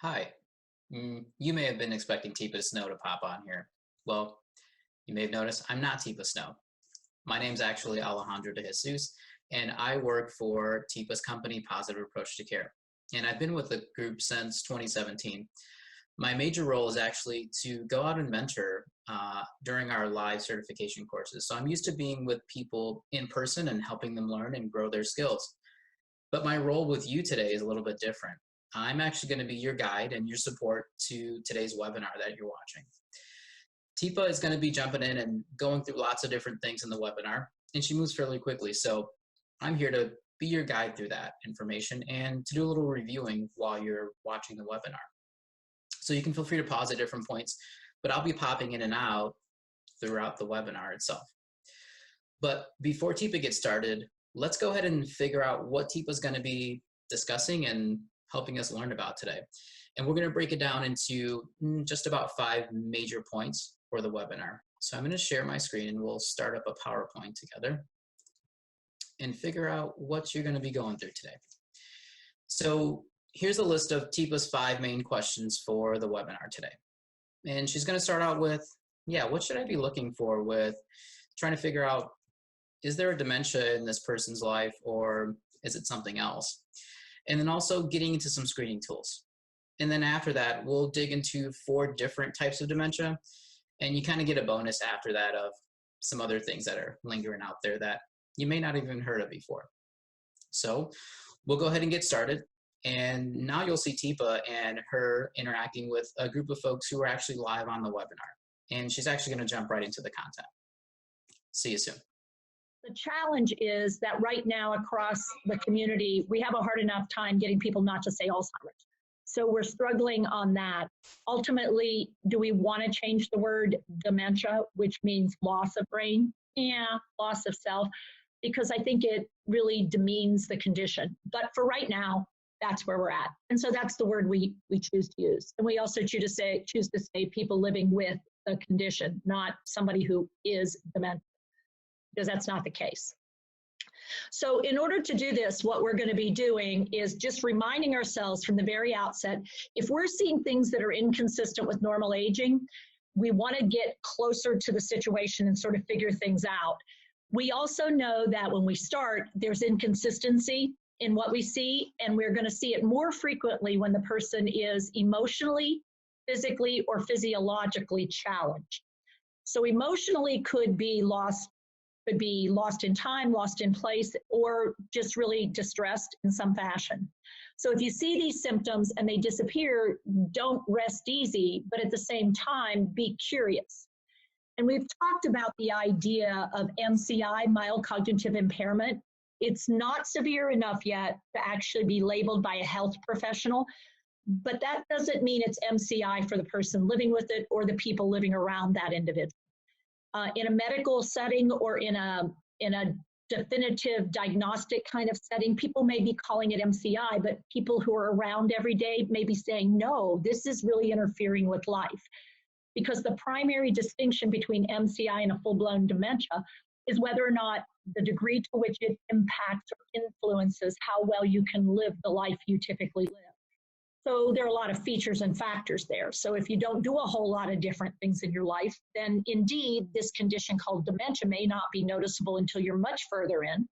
Hi. You may have been expecting Tipa Snow to pop on here. Well, you may have noticed I'm not Tipa Snow. My name's actually Alejandro de Jesus, and I work for Tipa's company, Positive Approach to Care. And I've been with the group since 2017. My major role is actually to go out and mentor during our live certification courses. So I'm used to being with people in person and helping them learn and grow their skills. But my role with you today is a little bit different. I'm actually going to be your guide and your support to today's webinar that you're watching. Tipa is going to be jumping in and going through lots of different things in the webinar, and she moves fairly quickly. So I'm here to be your guide through that information and to do a little reviewing while you're watching the webinar. So you can feel free to pause at different points, but I'll be popping in and out throughout the webinar itself. But before Tipa gets started, let's go ahead and figure out what Tipa is going to be discussing and helping us learn about today. And we're going to break it down into just about 5 major points for the webinar. So I'm going to share my screen and we'll start up a PowerPoint together and figure out what you're going to be going through today. So here's a list of Tipa's 5 main questions for the webinar today. And she's going to start out with, what should I be looking for with trying to figure out, is there a dementia in this person's life or is it something else? And then also getting into some screening tools. And then after that, we'll dig into 4 different types of dementia. And you kind of get a bonus after that of some other things that are lingering out there that you may not even heard of before. So we'll go ahead and get started. And now you'll see Tipa and her interacting with a group of folks who are actually live on the webinar. And she's actually going to jump right into the content. See you soon. The challenge is that right now across the community, we have a hard enough time getting people not to say Alzheimer's. So we're struggling on that. Ultimately, do we want to change the word dementia, which means loss of brain? Yeah, loss of self, because I think it really demeans the condition. But for right now, that's where we're at. And so that's the word we choose to use. And we also choose to say people living with the condition, not somebody who is dementia, because that's not the case. So in order to do this, what we're going to be doing is just reminding ourselves from the very outset, if we're seeing things that are inconsistent with normal aging, we want to get closer to the situation and sort of figure things out. We also know that when we start, there's inconsistency in what we see, and we're going to see it more frequently when the person is emotionally, physically, or physiologically challenged. So emotionally could be lost in time, lost in place, or just really distressed in some fashion. So if you see these symptoms and they disappear, don't rest easy, but at the same time, be curious. And we've talked about the idea of MCI, mild cognitive impairment. It's not severe enough yet to actually be labeled by a health professional, but that doesn't mean it's MCI for the person living with it or the people living around that individual. In a medical setting or in a definitive diagnostic kind of setting, people may be calling it MCI, but people who are around every day may be saying, no, this is really interfering with life. Because the primary distinction between MCI and a full-blown dementia is whether or not the degree to which it impacts or influences how well you can live the life you typically live. So there are a lot of features and factors there. So if you don't do a whole lot of different things in your life, then indeed this condition called dementia may not be noticeable until you're much further in.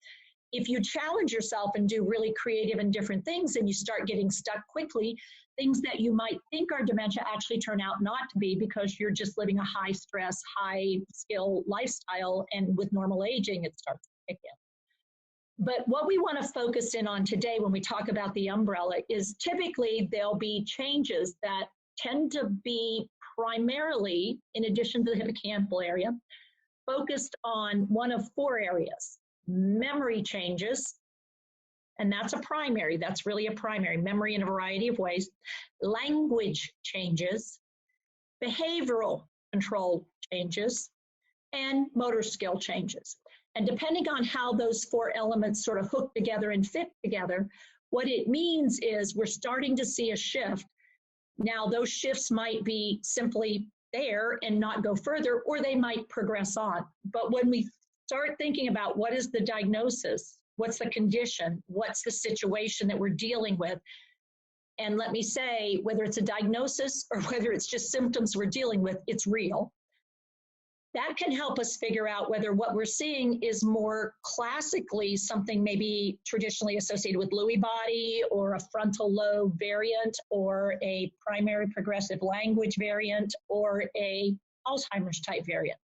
If you challenge yourself and do really creative and different things and you start getting stuck quickly, things that you might think are dementia actually turn out not to be because you're just living a high stress, high skill lifestyle, and with normal aging, it starts to kick in. But what we want to focus in on today when we talk about the umbrella is typically there'll be changes that tend to be primarily, in addition to the hippocampal area, focused on one of 4 areas. Memory changes, and that's a primary. That's really a primary. Memory in a variety of ways. Language changes, behavioral control changes, and motor skill changes. And depending on how those 4 elements sort of hook together and fit together, what it means is we're starting to see a shift. Now, those shifts might be simply there and not go further, or they might progress on. But when we start thinking about what is the diagnosis, what's the condition, what's the situation that we're dealing with, And let me say, whether it's a diagnosis or whether it's just symptoms we're dealing with, it's real. That can help us figure out whether what we're seeing is more classically something maybe traditionally associated with Lewy body or a frontal lobe variant or a primary progressive language variant or a Alzheimer's type variant.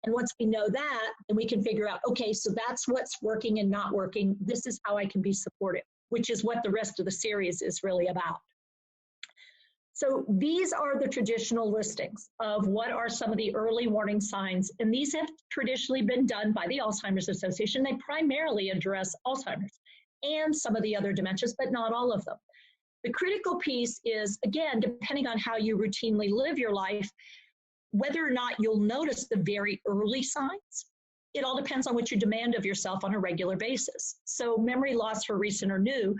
And once we know that, then we can figure out, okay, so that's what's working and not working. This is how I can be supportive, which is what the rest of the series is really about. So these are the traditional listings of what are some of the early warning signs. And these have traditionally been done by the Alzheimer's Association. They primarily address Alzheimer's and some of the other dementias, but not all of them. The critical piece is, again, depending on how you routinely live your life, whether or not you'll notice the very early signs. It all depends on what you demand of yourself on a regular basis. So memory loss for recent or new,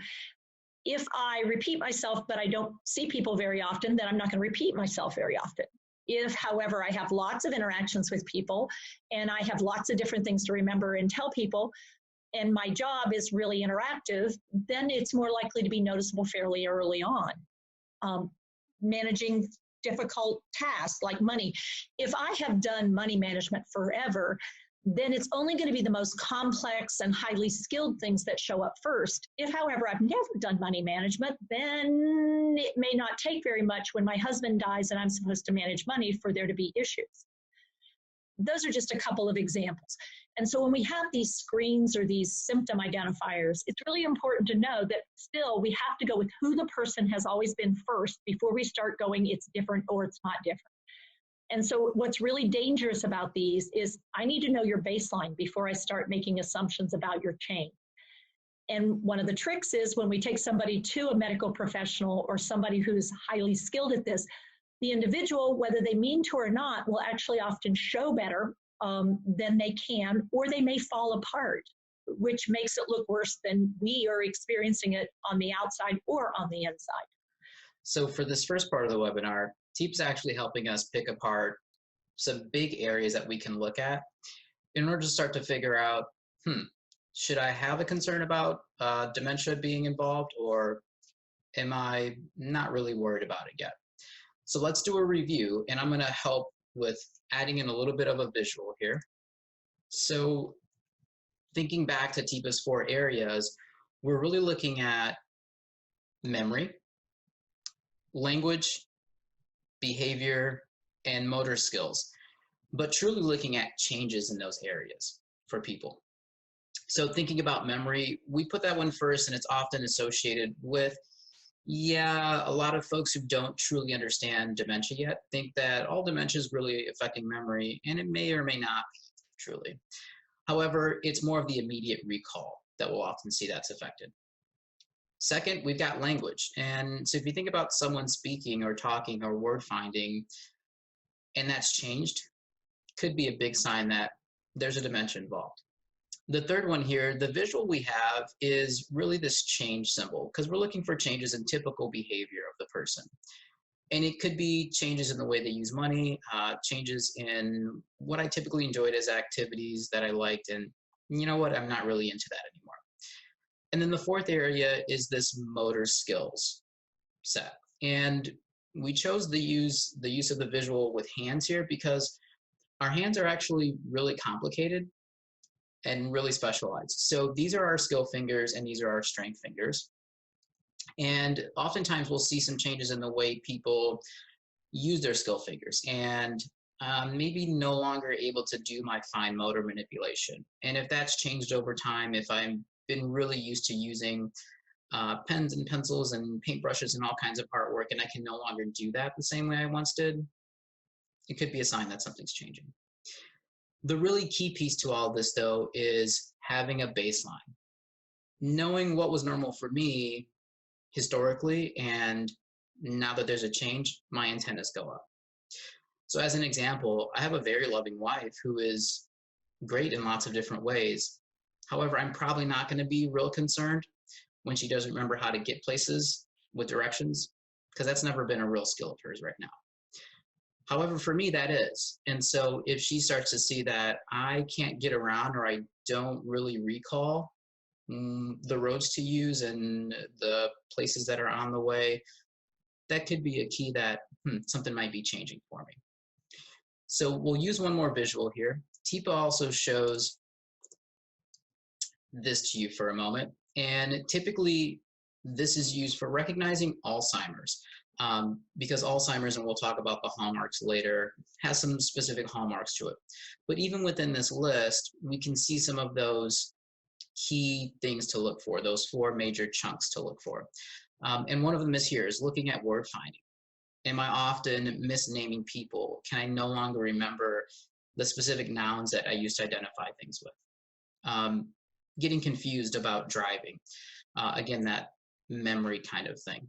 if I repeat myself, but I don't see people very often, then I'm not going to repeat myself very often. If, however, I have lots of interactions with people and I have lots of different things to remember and tell people, and my job is really interactive, then it's more likely to be noticeable fairly early on. Managing difficult tasks like money. If I have done money management forever, then it's only going to be the most complex and highly skilled things that show up first. If, however, I've never done money management, then it may not take very much when my husband dies and I'm supposed to manage money for there to be issues. Those are just a couple of examples. And so when we have these screens or these symptom identifiers, it's really important to know that still we have to go with who the person has always been first before we start going, it's different or it's not different. And so what's really dangerous about these is I need to know your baseline before I start making assumptions about your change. And one of the tricks is when we take somebody to a medical professional or somebody who's highly skilled at this, the individual, whether they mean to or not, will actually often show better than they can, or they may fall apart, which makes it look worse than we are experiencing it on the outside or on the inside. So for this first part of the webinar, Teep's actually helping us pick apart some big areas that we can look at in order to start to figure out, should I have a concern about dementia being involved, or am I not really worried about it yet? So let's do a review, and I'm going to help with adding in a little bit of a visual here. So thinking back to Teep's 4 areas, we're really looking at memory, language, behavior, and motor skills, but truly looking at changes in those areas for people. So thinking about memory, we put that one first, and it's often associated with, a lot of folks who don't truly understand dementia yet think that all dementia is really affecting memory, and it may or may not be truly. However, it's more of the immediate recall that we'll often see that's affected. Second, we've got language. And so if you think about someone speaking or talking or word finding, and that's changed, could be a big sign that there's a dementia involved. The third one here, the visual we have is really this change symbol, because we're looking for changes in typical behavior of the person. And it could be changes in the way they use money, changes in what I typically enjoyed as activities that I liked, and you know what, I'm not really into that anymore. And then the fourth area is this motor skills set. And we chose the use of the visual with hands here because our hands are actually really complicated and really specialized. So these are our skill fingers and these are our strength fingers. And oftentimes we'll see some changes in the way people use their skill fingers and maybe no longer able to do my fine motor manipulation. And if that's changed over time, if I've been really used to using pens and pencils and paintbrushes and all kinds of artwork, and I can no longer do that the same way I once did, it could be a sign that something's changing. The really key piece to all this, though, is having a baseline. Knowing what was normal for me historically, and now that there's a change, my antennas go up. So as an example, I have a very loving wife who is great in lots of different ways. However, I'm probably not going to be real concerned when she doesn't remember how to get places with directions, because that's never been a real skill of hers right now. However, for me, that is. And so if she starts to see that I can't get around or I don't really recall the roads to use and the places that are on the way, that could be a key that something might be changing for me. So we'll use one more visual here. TIPA also shows this to you for a moment. And typically, this is used for recognizing Alzheimer's, because Alzheimer's, and we'll talk about the hallmarks later, has some specific hallmarks to it. But even within this list, we can see some of those key things to look for, those 4 major chunks to look for. And one of them is here, is looking at word finding. Am I often misnaming people? Can I no longer remember the specific nouns that I used to identify things with? Getting confused about driving. Again, that memory kind of thing.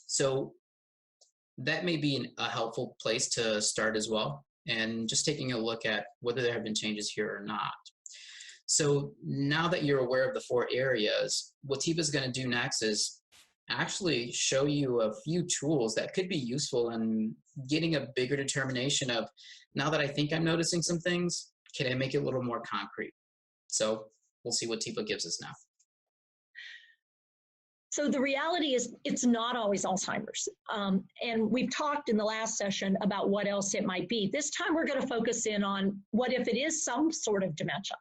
So that may be a helpful place to start as well, and just taking a look at whether there have been changes here or not. So now that you're aware of the 4 areas, what TIPA is going to do next is actually show you a few tools that could be useful in getting a bigger determination of, now that I think I'm noticing some things, can I make it a little more concrete? So we'll see what TIPA gives us now. So the reality is it's not always Alzheimer's. And we've talked in the last session about what else it might be. This time we're going to focus in on what if it is some sort of dementia.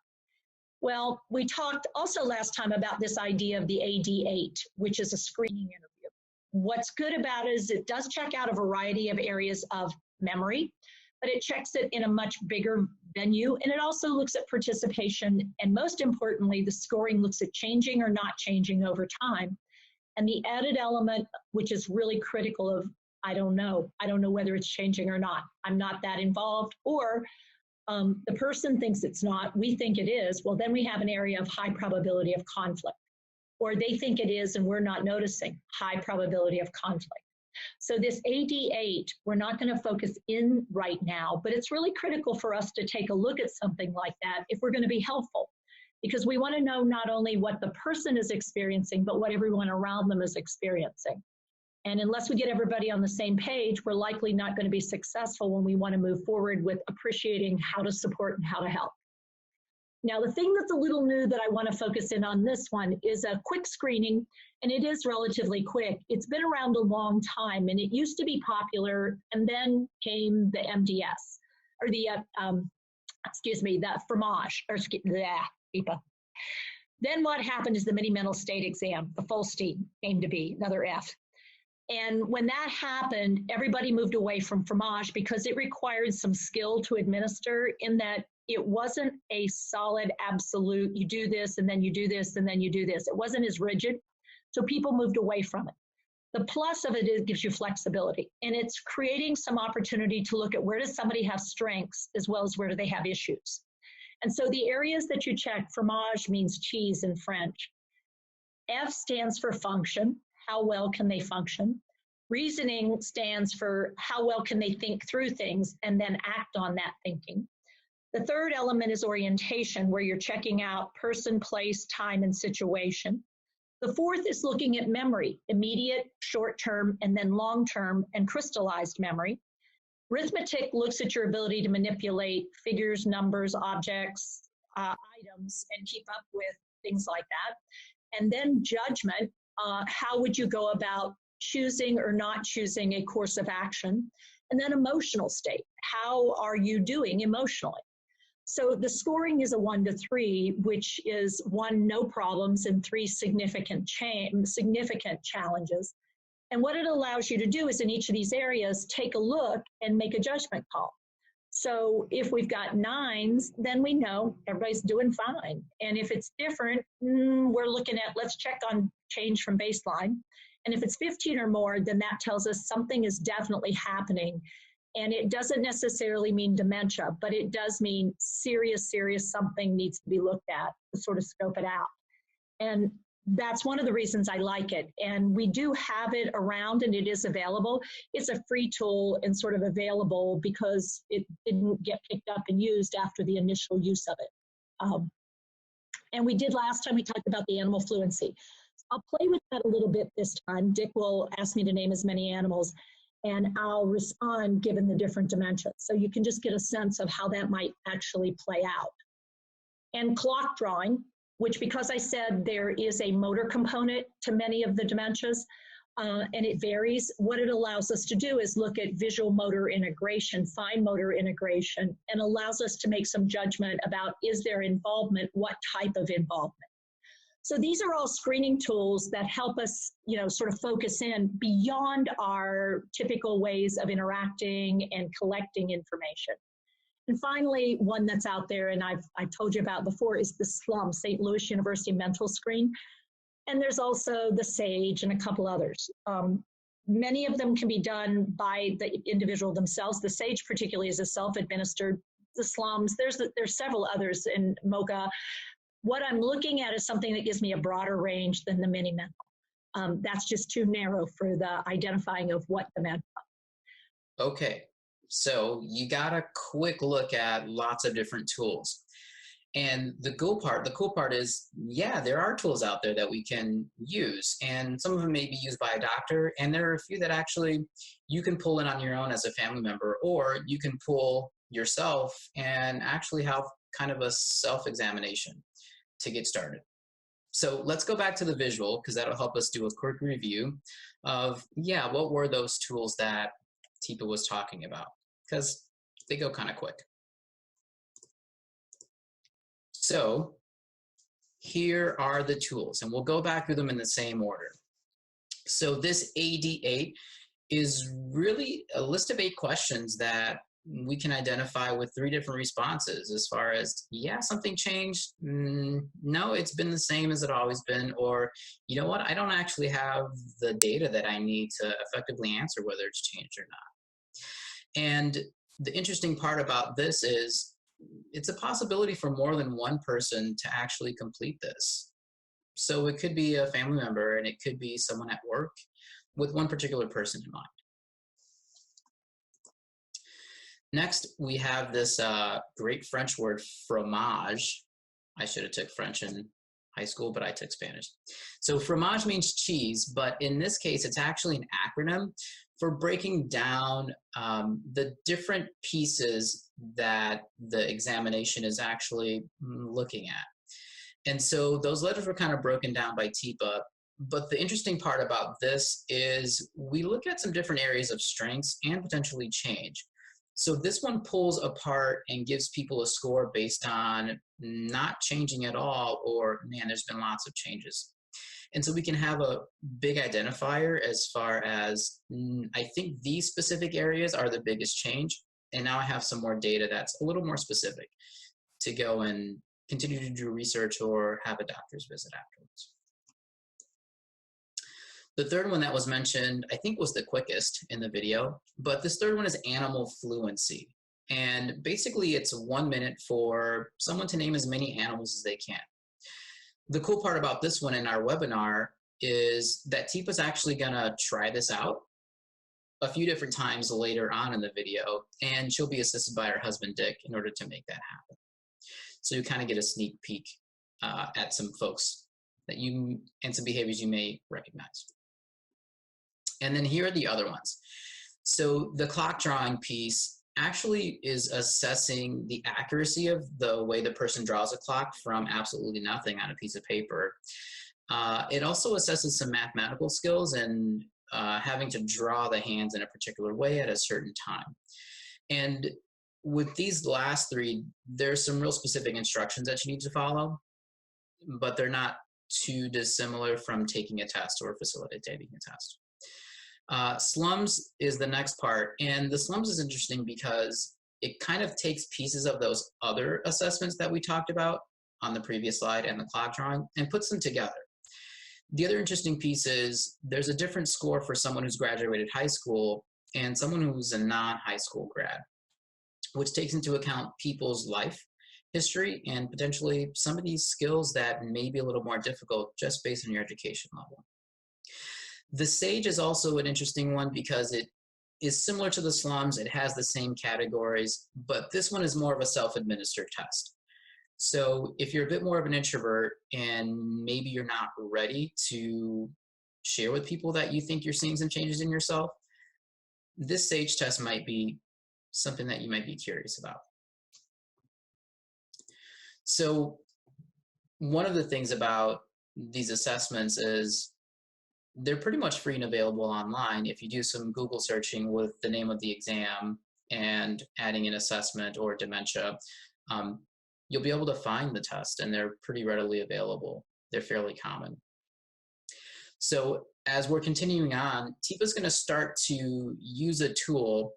Well, we talked also last time about this idea of the AD8, which is a screening interview. What's good about it is it does check out a variety of areas of memory, but it checks it in a much bigger venue, and it also looks at participation, and most importantly, the scoring looks at changing or not changing over time. And the added element, which is really critical, of I don't know whether it's changing or not. I'm not that involved, or the person thinks it's not, we think it is, well, then we have an area of high probability of conflict. Or they think it is and we're not noticing, high probability of conflict. So this AD8, we're not going to focus in right now, but it's really critical for us to take a look at something like that if we're going to be helpful. Because we want to know not only what the person is experiencing, but what everyone around them is experiencing. And unless we get everybody on the same page, we're likely not going to be successful when we want to move forward with appreciating how to support and how to help. Now, the thing that's a little new that I want to focus in on this one is a quick screening, and it is relatively quick. It's been around a long time, and it used to be popular, and then came the MDS, or the, the fromage, or IPA. Then what happened is the mini mental state exam, the full STEAM, came to be, another F. And when that happened, everybody moved away from fromage because it required some skill to administer, in that it wasn't a solid, absolute, you do this, and then you do this, and then you do this. It wasn't as rigid, so people moved away from it. The plus of it is it gives you flexibility, and it's creating some opportunity to look at where does somebody have strengths as well as where do they have issues. And so the areas that you check, fromage means cheese in French. F stands for function. How well can they function? Reasoning stands for how well can they think through things and then act on that thinking. The third element is orientation, where you're checking out person, place, time, and situation. The fourth is looking at memory, immediate, short-term, and then long-term and crystallized memory. Arithmetic looks at your ability to manipulate figures, numbers, objects, items, and keep up with things like that. And then judgment, how would you go about choosing or not choosing a course of action? And then emotional state, how are you doing emotionally? So the scoring is a 1 to 3, which is 1, no problems, and 3, significant challenges. And what it allows you to do is in each of these areas, take a look and make a judgment call. So if we've got 9s, then we know everybody's doing fine. And if it's different, we're looking at, let's check on change from baseline. And if it's 15 or more, then that tells us something is definitely happening. And it doesn't necessarily mean dementia, but it does mean serious something needs to be looked at to sort of scope it out. And that's one of the reasons I like it. And we do have it around, and it is available. It's a free tool and sort of available because it didn't get picked up and used after the initial use of it. And we did last time, we talked about the animal fluency. I'll play with that a little bit this time. Dick will ask me to name as many animals, and I'll respond given the different dimensions. So you can just get a sense of how that might actually play out. And clock drawing, which, because I said there is a motor component to many of the dementias, and it varies, what it allows us to do is look at visual motor integration, fine motor integration, and allows us to make some judgment about, is there involvement, what type of involvement. So these are all screening tools that help us, sort of focus in beyond our typical ways of interacting and collecting information. And finally, one that's out there, and I've told you about before, is the SLUM, St. Louis University Mental Screen. And there's also the SAGE and a couple others. Many of them can be done by the individual themselves. The SAGE particularly is a self-administered. The SLUMs, there's several others in MOCA. What I'm looking at is something that gives me a broader range than the mini mental. That's just too narrow for the identifying of what dementia. Okay, so you got a quick look at lots of different tools. And the cool part is, yeah, there are tools out there that we can use, and some of them may be used by a doctor, and there are a few that actually you can pull in on your own as a family member, or you can pull yourself and actually have kind of a self-examination to get started. So let's go back to the visual, because that'll help us do a quick review of, yeah, what were those tools that Teepa was talking about, because they go kind of quick. So here are the tools, and we'll go back through them in the same order. So this AD8 is really a list of 8 questions that we can identify with 3 different responses as far as, yeah, something changed, no, it's been the same as it always been, or, you know what, I don't actually have the data that I need to effectively answer whether it's changed or not. And the interesting part about this is it's a possibility for more than one person to actually complete this. So it could be a family member, and it could be someone at work with one particular person in mind. Next, we have this great French word, fromage. I should have took French in high school, but I took Spanish. So fromage means cheese, but in this case, it's actually an acronym for breaking down the different pieces that the examination is actually looking at. And so those letters were kind of broken down by Teepa. But the interesting part about this is we look at some different areas of strengths and potentially change. So this one pulls apart and gives people a score based on not changing at all, or, man, there's been lots of changes. And so we can have a big identifier as far as, I think these specific areas are the biggest change. And now I have some more data that's a little more specific to go and continue to do research or have a doctor's visit afterwards. The third one that was mentioned, I think, was the quickest in the video, but this third one is animal fluency. And basically it's 1 minute for someone to name as many animals as they can. The cool part about this one in our webinar is that Teepa's actually gonna try this out a few different times later on in the video, and she'll be assisted by her husband, Dick, in order to make that happen. So you kind of get a sneak peek at some folks that and some behaviors you may recognize. And then here are the other ones. So the clock drawing piece actually is assessing the accuracy of the way the person draws a clock from absolutely nothing on a piece of paper. It also assesses some mathematical skills and having to draw the hands in a particular way at a certain time. And with these last 3, there's some real specific instructions that you need to follow, but they're not too dissimilar from taking a test or facilitating a test. Slums is the next part, and the slums is interesting because it kind of takes pieces of those other assessments that we talked about on the previous slide and the clock drawing and puts them together. The other interesting piece is there's a different score for someone who's graduated high school and someone who's a non-high school grad, which takes into account people's life history and potentially some of these skills that may be a little more difficult just based on your education level. The SAGE is also an interesting one because it is similar to the slums. It has the same categories, but this one is more of a self-administered test. So if you're a bit more of an introvert and maybe you're not ready to share with people that you think you're seeing some changes in yourself, this SAGE test might be something that you might be curious about. So one of the things about these assessments is they're pretty much free and available online. If you do some Google searching with the name of the exam and adding an assessment or dementia, um, you'll be able to find the test, and they're pretty readily available. They're fairly common. So as we're continuing on, TIPA is going to start to use a tool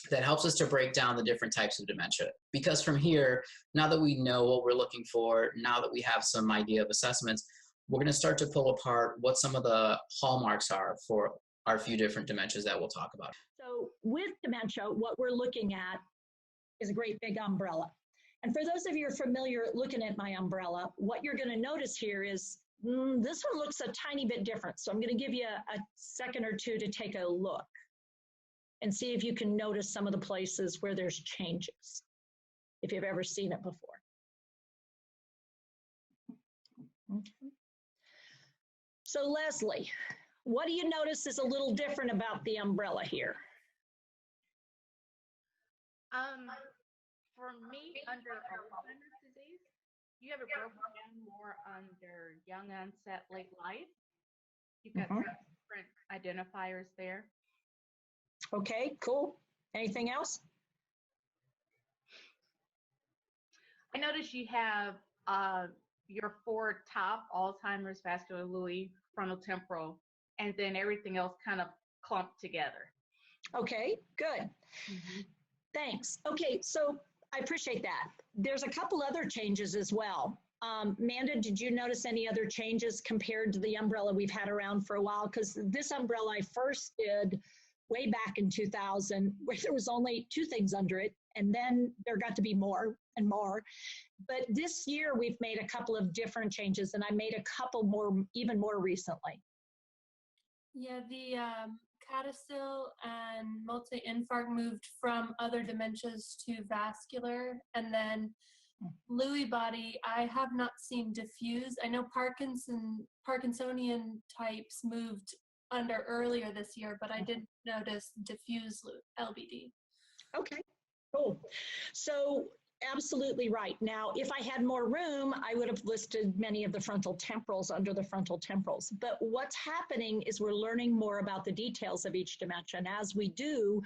that helps us to break down the different types of dementia. Because from here, now that we know what we're looking for, now that we have some idea of assessments, we're going to start to pull apart what some of the hallmarks are for our few different dementias that we'll talk about. So with dementia, what we're looking at is a great big umbrella. And for those of you who are familiar looking at my umbrella, what you're going to notice here is this one looks a tiny bit different. So I'm going to give you a second or two to take a look and see if you can notice some of the places where there's changes, if you've ever seen it before. Okay. So Leslie, what do you notice is a little different about the umbrella here? For me, under Alzheimer's disease, you have it broken down more under young onset, late life. You've got different identifiers there. Okay, cool. Anything else? I notice you have your 4 top, Alzheimer's, vascular, Lewy, frontal, temporal, and then everything else kind of clumped together. Okay, good. Thanks. Okay, so I appreciate that. There's a couple other changes as well. Amanda, did you notice any other changes compared to the umbrella we've had around for a while? Because this umbrella I first did way back in 2000, where there was only 2 things under it, and then there got to be more and more. But this year we've made a couple of different changes, and I made a couple more, even more recently. Yeah, the Codicil and multi-infarct moved from other dementias to vascular, and then Lewy body, I have not seen diffuse. I know Parkinsonian types moved under earlier this year, but I didn't notice diffuse LBD. Okay, cool. So absolutely right. Now, if I had more room, I would have listed many of the frontal temporals under the frontal temporals. But what's happening is we're learning more about the details of each dementia. And as we do,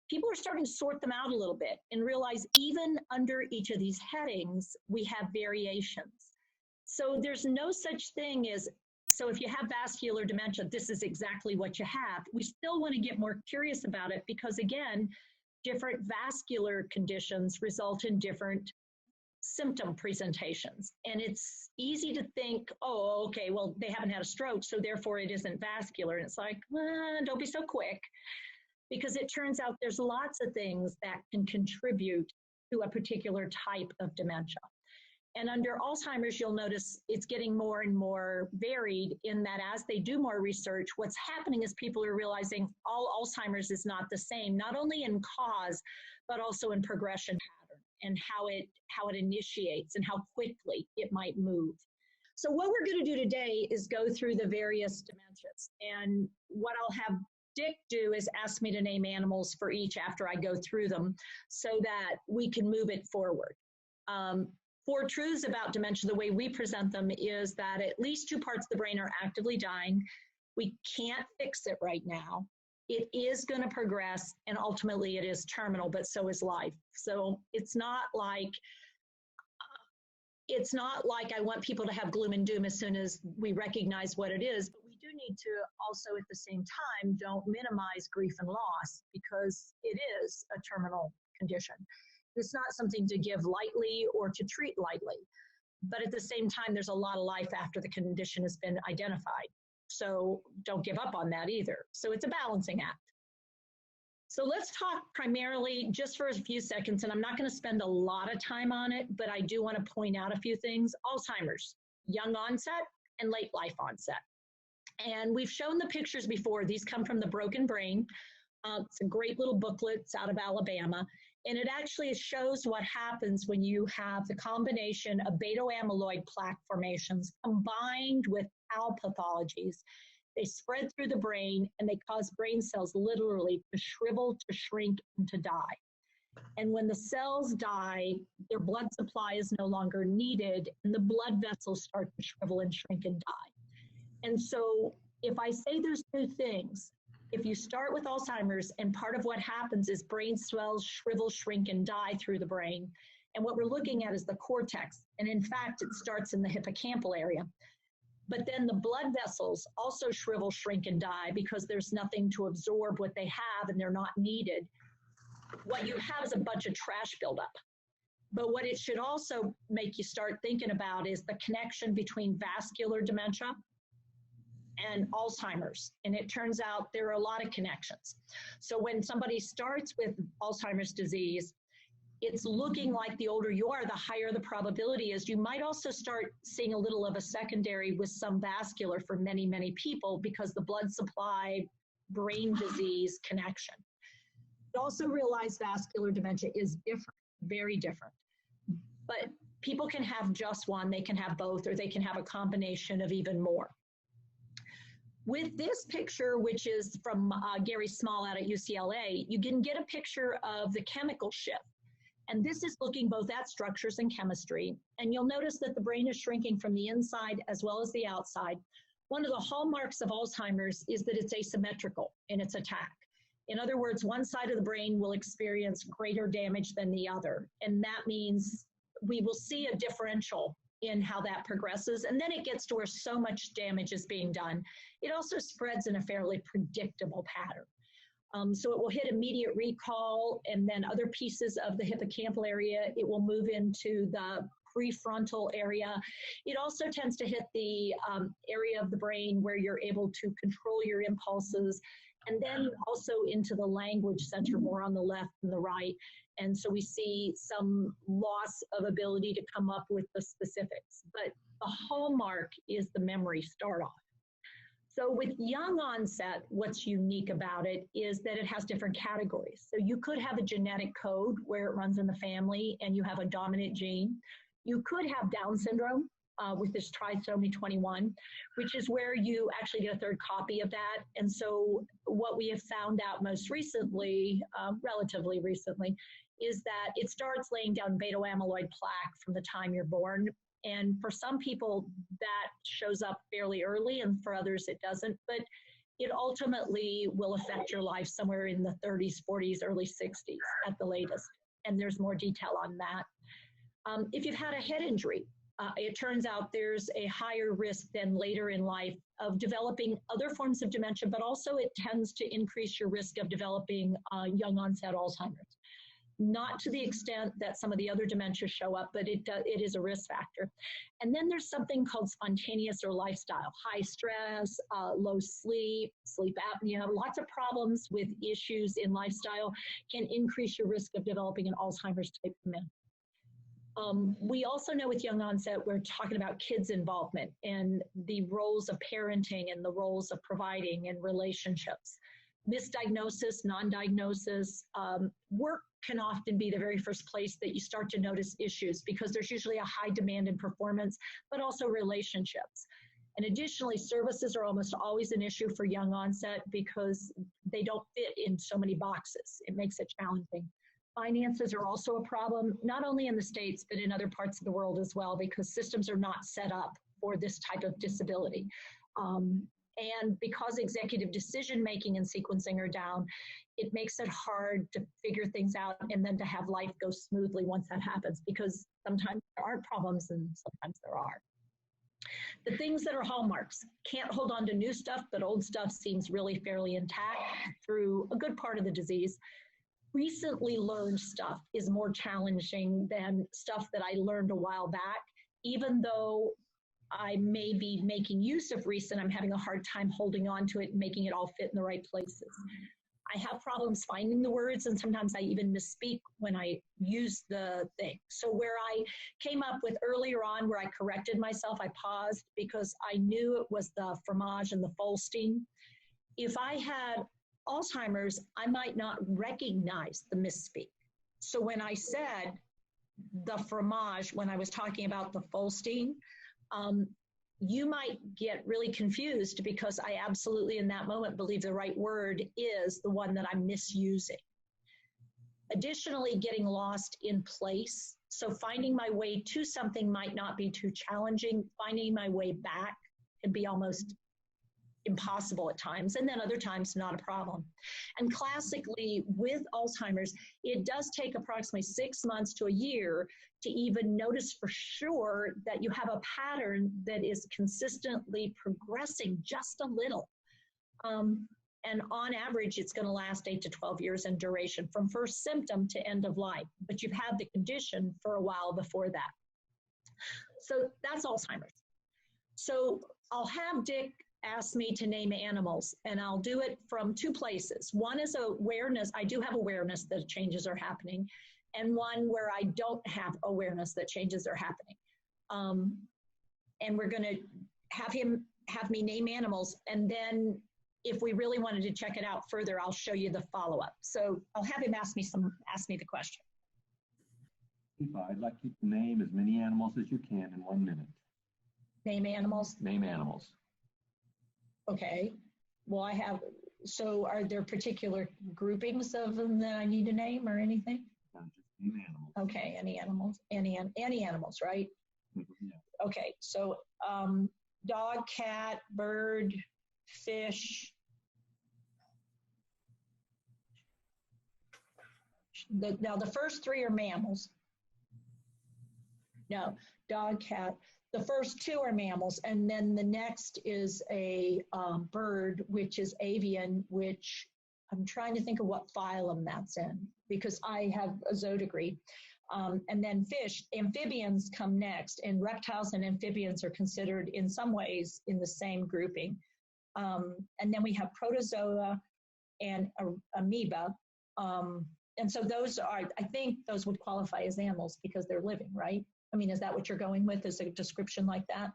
people are starting to sort them out a little bit and realize even under each of these headings, we have variations. So there's no such thing as, so if you have vascular dementia, this is exactly what you have. We still want to get more curious about it because, again, different vascular conditions result in different symptom presentations. And it's easy to think, oh, okay, well, they haven't had a stroke, so therefore it isn't vascular. And it's like, don't be so quick, because it turns out there's lots of things that can contribute to a particular type of dementia. And under Alzheimer's, you'll notice it's getting more and more varied in that as they do more research, what's happening is people are realizing all Alzheimer's is not the same, not only in cause, but also in progression pattern and how it initiates and how quickly it might move. So what we're going to do today is go through the various dementias. And what I'll have Dick do is ask me to name animals for each after I go through them so that we can move it forward. 4 truths about dementia, the way we present them, is that at least 2 parts of the brain are actively dying. We can't fix it right now. It is going to progress, and ultimately it is terminal, but so is life. So it's not like I want people to have gloom and doom as soon as we recognize what it is, but we do need to also at the same time don't minimize grief and loss because it is a terminal condition. It's not something to give lightly or to treat lightly. But at the same time, there's a lot of life after the condition has been identified. So don't give up on that either. So it's a balancing act. So let's talk primarily just for a few seconds, and I'm not going to spend a lot of time on it, but I do want to point out a few things. Alzheimer's, young onset and late life onset. And we've shown the pictures before. These come from The Broken Brain. It's a great little booklet. It's out of Alabama. And it actually shows what happens when you have the combination of beta-amyloid plaque formations combined with tau pathologies. They spread through the brain and they cause brain cells literally to shrivel, to shrink, and to die. And when the cells die, their blood supply is no longer needed, and the blood vessels start to shrivel and shrink and die. And so if I say those two things, if you start with Alzheimer's, and part of what happens is brain cells shrivel, shrink, and die through the brain. And what we're looking at is the cortex. And in fact, it starts in the hippocampal area. But then the blood vessels also shrivel, shrink, and die because there's nothing to absorb what they have and they're not needed. What you have is a bunch of trash buildup. But what it should also make you start thinking about is the connection between vascular dementia and Alzheimer's. And it turns out there are a lot of connections. So when somebody starts with Alzheimer's disease, it's looking like the older you are, the higher the probability is. You might also start seeing a little of a secondary with some vascular for many, many people because the blood supply, brain disease connection. But also realize vascular dementia is different, very different. But people can have just one, they can have both, or they can have a combination of even more. With this picture, which is from Gary Small out at UCLA, you can get a picture of the chemical shift. And this is looking both at structures and chemistry. And you'll notice that the brain is shrinking from the inside as well as the outside. One of the hallmarks of Alzheimer's is that it's asymmetrical in its attack. In other words, one side of the brain will experience greater damage than the other. And that means we will see a differential in how that progresses. And then it gets to where so much damage is being done. It also spreads in a fairly predictable pattern. So it will hit immediate recall, and then other pieces of the hippocampal area, it will move into the prefrontal area. It also tends to hit the area of the brain where you're able to control your impulses, and then also into the language center, more on the left than the right. And so we see some loss of ability to come up with the specifics. But the hallmark is the memory start off. So with young onset, what's unique about it is that it has different categories. So you could have a genetic code where it runs in the family and you have a dominant gene. You could have Down syndrome with this trisomy 21, which is where you actually get a third copy of that. And so what we have found out most recently, relatively recently, is that it starts laying down beta amyloid plaque from the time you're born. And for some people, that shows up fairly early, and for others, it doesn't. But it ultimately will affect your life somewhere in the 30s, 40s, early 60s at the latest. And there's more detail on that. If you've had a head injury, it turns out there's a higher risk than later in life of developing other forms of dementia, but also it tends to increase your risk of developing young onset Alzheimer's. Not to the extent that some of the other dementias show up, but it is a risk factor. And then there's something called spontaneous or lifestyle, high stress, low sleep, sleep apnea, lots of problems with issues in lifestyle can increase your risk of developing an Alzheimer's type dementia. We also know with young onset, we're talking about kids' involvement and the roles of parenting and the roles of providing and relationships. Misdiagnosis, non-diagnosis, work can often be the very first place that you start to notice issues because there's usually a high demand in performance, but also relationships. And additionally, services are almost always an issue for young onset because they don't fit in so many boxes. It makes it challenging. Finances are also a problem, not only in the States, but in other parts of the world as well, because systems are not set up for this type of disability. And because executive decision-making and sequencing are down, it makes it hard to figure things out and then to have life go smoothly once that happens, because sometimes there are problems and sometimes there are. The things that are hallmarks, can't hold on to new stuff, but old stuff seems really fairly intact through a good part of the disease. Recently learned stuff is more challenging than stuff that I learned a while back, even though I may be making use of recent, I'm having a hard time holding on to it and making it all fit in the right places. I have problems finding the words, and sometimes I even misspeak when I use the thing. So where I came up with earlier on, where I corrected myself, I paused because I knew it was the fromage and the Folstein. If I had Alzheimer's, I might not recognize the misspeak. So when I said the fromage, when I was talking about the Folstein, you might get really confused because I absolutely in that moment believe the right word is the one that I'm misusing. Additionally, getting lost in place. So finding my way to something might not be too challenging. Finding my way back can be almost impossible at times, and then other times not a problem. And classically with Alzheimer's, it does take approximately 6 months to a year to even notice for sure that you have a pattern that is consistently progressing just a little. And on average, it's going to last 8 to 12 years in duration from first symptom to end of life, but you've had the condition for a while before that. So that's Alzheimer's. So I'll have Dick ask me to name animals, and I'll do it from 2 places. One is awareness. I do have awareness that changes are happening, and one where I don't have awareness that changes are happening. And we're going to have me name animals, and then if we really wanted to check it out further, I'll show you the follow-up. So I'll have him ask me the question. Eva, I'd like you to name as many animals as you can in 1 minute. Name animals? Name animals. Okay. Well, so are there particular groupings of them that I need to name or anything? No, just name animals. Okay, any animals, any animals, right? Yeah. Okay, so dog, cat, bird, fish. Now the first 3 are mammals. No, dog, cat. The first 2 are mammals, and then the next is a bird, which is avian, which I'm trying to think of what phylum that's in, because I have a zoo degree. And then fish, amphibians come next, and reptiles and amphibians are considered in some ways in the same grouping. And then we have protozoa and amoeba. And so those are, I think those would qualify as animals because they're living, right? I mean, is that what you're going with, is a description like that?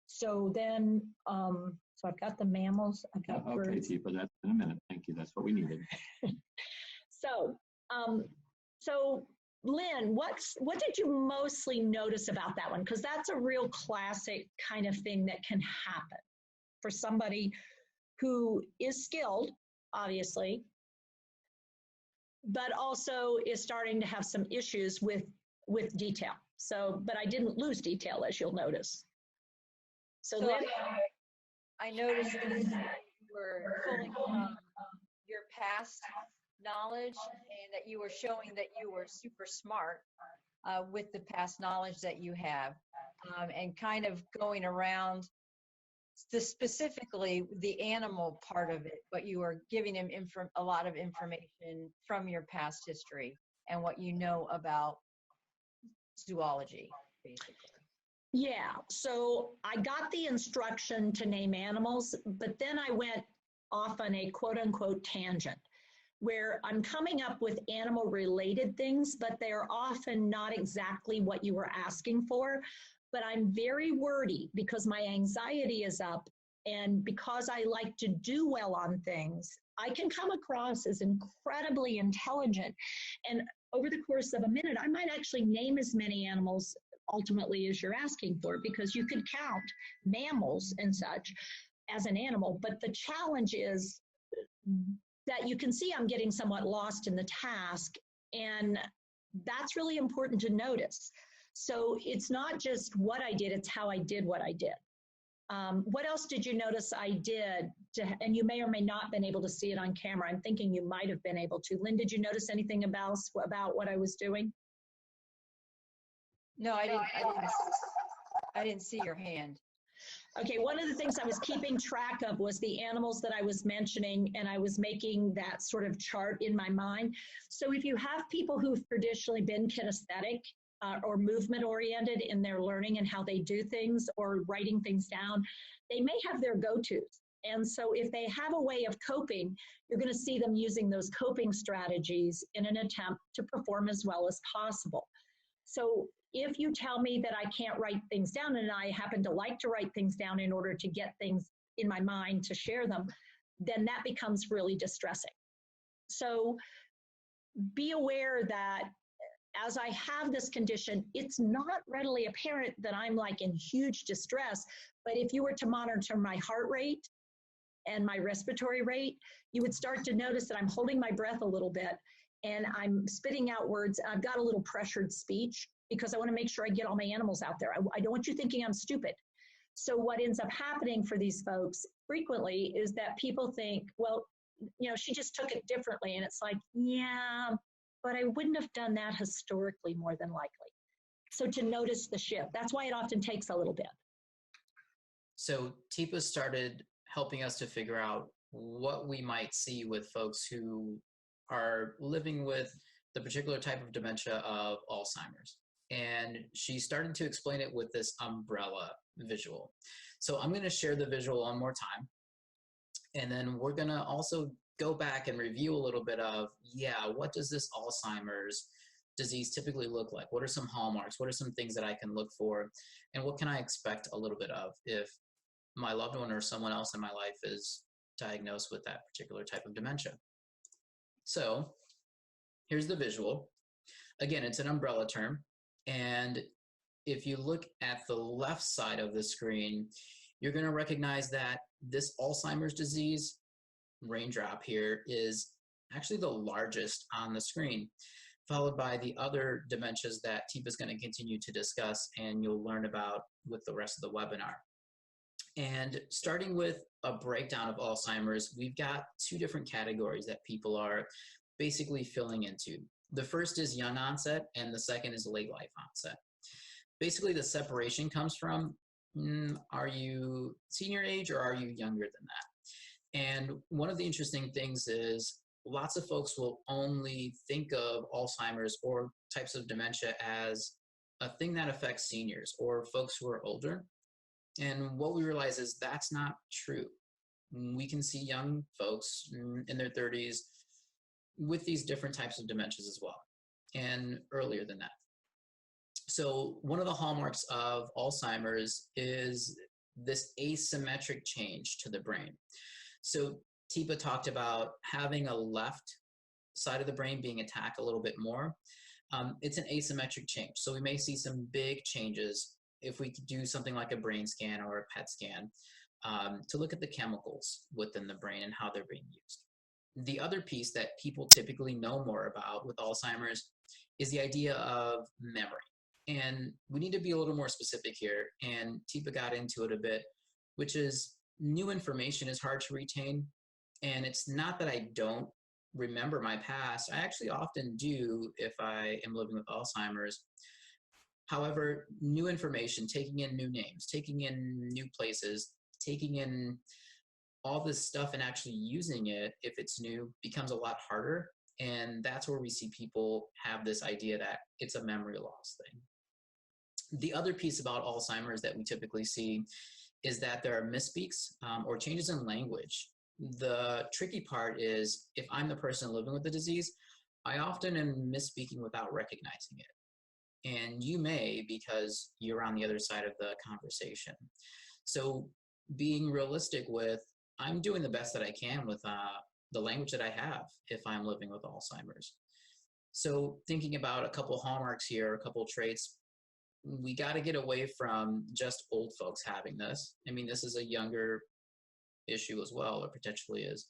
So then, so I've got the mammals, I've got birds. Okay, Tifa, that's in a minute. Thank you. That's what we needed. So, so Lynn, what did you mostly notice about that one? Because that's a real classic kind of thing that can happen for somebody who is skilled, obviously, but also is starting to have some issues with detail. So, but I didn't lose detail, as you'll notice. So Lynn? I noticed that you were pulling from your past knowledge and that you were showing that you were super smart with the past knowledge that you have, and kind of going around specifically the animal part of it, but you are giving him a lot of information from your past history and what you know about zoology, basically. Yeah, so I got the instruction to name animals, but then I went off on a quote unquote tangent where I'm coming up with animal related things, but they're often not exactly what you were asking for. But I'm very wordy because my anxiety is up, and because I like to do well on things, I can come across as incredibly intelligent. And over the course of a minute, I might actually name as many animals ultimately as you're asking for, because you could count mammals and such as an animal. But the challenge is that you can see I'm getting somewhat lost in the task, and that's really important to notice. So it's not just what I did, it's how I did what I did. What else did you notice I did? And you may or may not have been able to see it on camera. I'm thinking you might have been able to. Lynn, did you notice anything about what I was doing? No, I didn't see your hand. Okay, one of the things I was keeping track of was the animals that I was mentioning, and I was making that sort of chart in my mind. So if you have people who've traditionally been kinesthetic or movement oriented in their learning and how they do things or writing things down, they may have their go-tos. And so if they have a way of coping, you're going to see them using those coping strategies in an attempt to perform as well as possible. So if you tell me that I can't write things down, and I happen to like to write things down in order to get things in my mind to share them, then that becomes really distressing. So be aware that as I have this condition, it's not readily apparent that I'm like in huge distress, but if you were to monitor my heart rate and my respiratory rate, you would start to notice that I'm holding my breath a little bit, and I'm spitting out words. I've got a little pressured speech because I want to make sure I get all my animals out there. I don't want you thinking I'm stupid. So what ends up happening for these folks frequently is that people think, well, you know, she just took it differently. And it's like, yeah, but I wouldn't have done that historically, more than likely. So to notice the shift, that's why it often takes a little bit. So TIPA started helping us to figure out what we might see with folks who are living with the particular type of dementia of Alzheimer's. And she started to explain it with this umbrella visual. So I'm going to share the visual one more time. And then we're going to also go back and review a little bit of, yeah, what does this Alzheimer's disease typically look like? What are some hallmarks? What are some things that I can look for? And what can I expect a little bit of if my loved one or someone else in my life is diagnosed with that particular type of dementia? So here's the visual. Again, it's an umbrella term. And if you look at the left side of the screen, you're going to recognize that this Alzheimer's disease raindrop here is actually the largest on the screen, followed by the other dementias that TIPA is going to continue to discuss and you'll learn about with the rest of the webinar. And starting with a breakdown of Alzheimer's, we've got two different categories that people are basically filling into. The first is young onset and the second is late life onset. Basically, the separation comes from, are you senior age or are you younger than that? And one of the interesting things is lots of folks will only think of Alzheimer's or types of dementia as a thing that affects seniors or folks who are older. And what we realize is that's not true. We can see young folks in their 30s with these different types of dementias as well, and earlier than that. So one of the hallmarks of Alzheimer's is this asymmetric change to the brain. So TIPA talked about having a left side of the brain being attacked a little bit more. It's an asymmetric change. So we may see some big changes if we do something like a brain scan or a PET scan to look at the chemicals within the brain and how they're being used. The other piece that people typically know more about with Alzheimer's is the idea of memory. And we need to be a little more specific here, and TIPA got into it a bit, which is new information is hard to retain. And it's not that I don't remember my past. I actually often do if I am living with Alzheimer's. However, new information, taking in new names, taking in new places, taking in all this stuff and actually using it, if it's new, becomes a lot harder. And that's where we see people have this idea that it's a memory loss thing. The other piece about Alzheimer's that we typically see is that there are misspeaks or changes in language. The tricky part is if I'm the person living with the disease, I often am misspeaking without recognizing it. And you may because you're on the other side of the conversation. So being realistic with, I'm doing the best that I can with the language that I have if I'm living with Alzheimer's. So thinking about a couple hallmarks here, a couple traits, we got to get away from just old folks having this. I mean, this is a younger issue as well, or potentially is.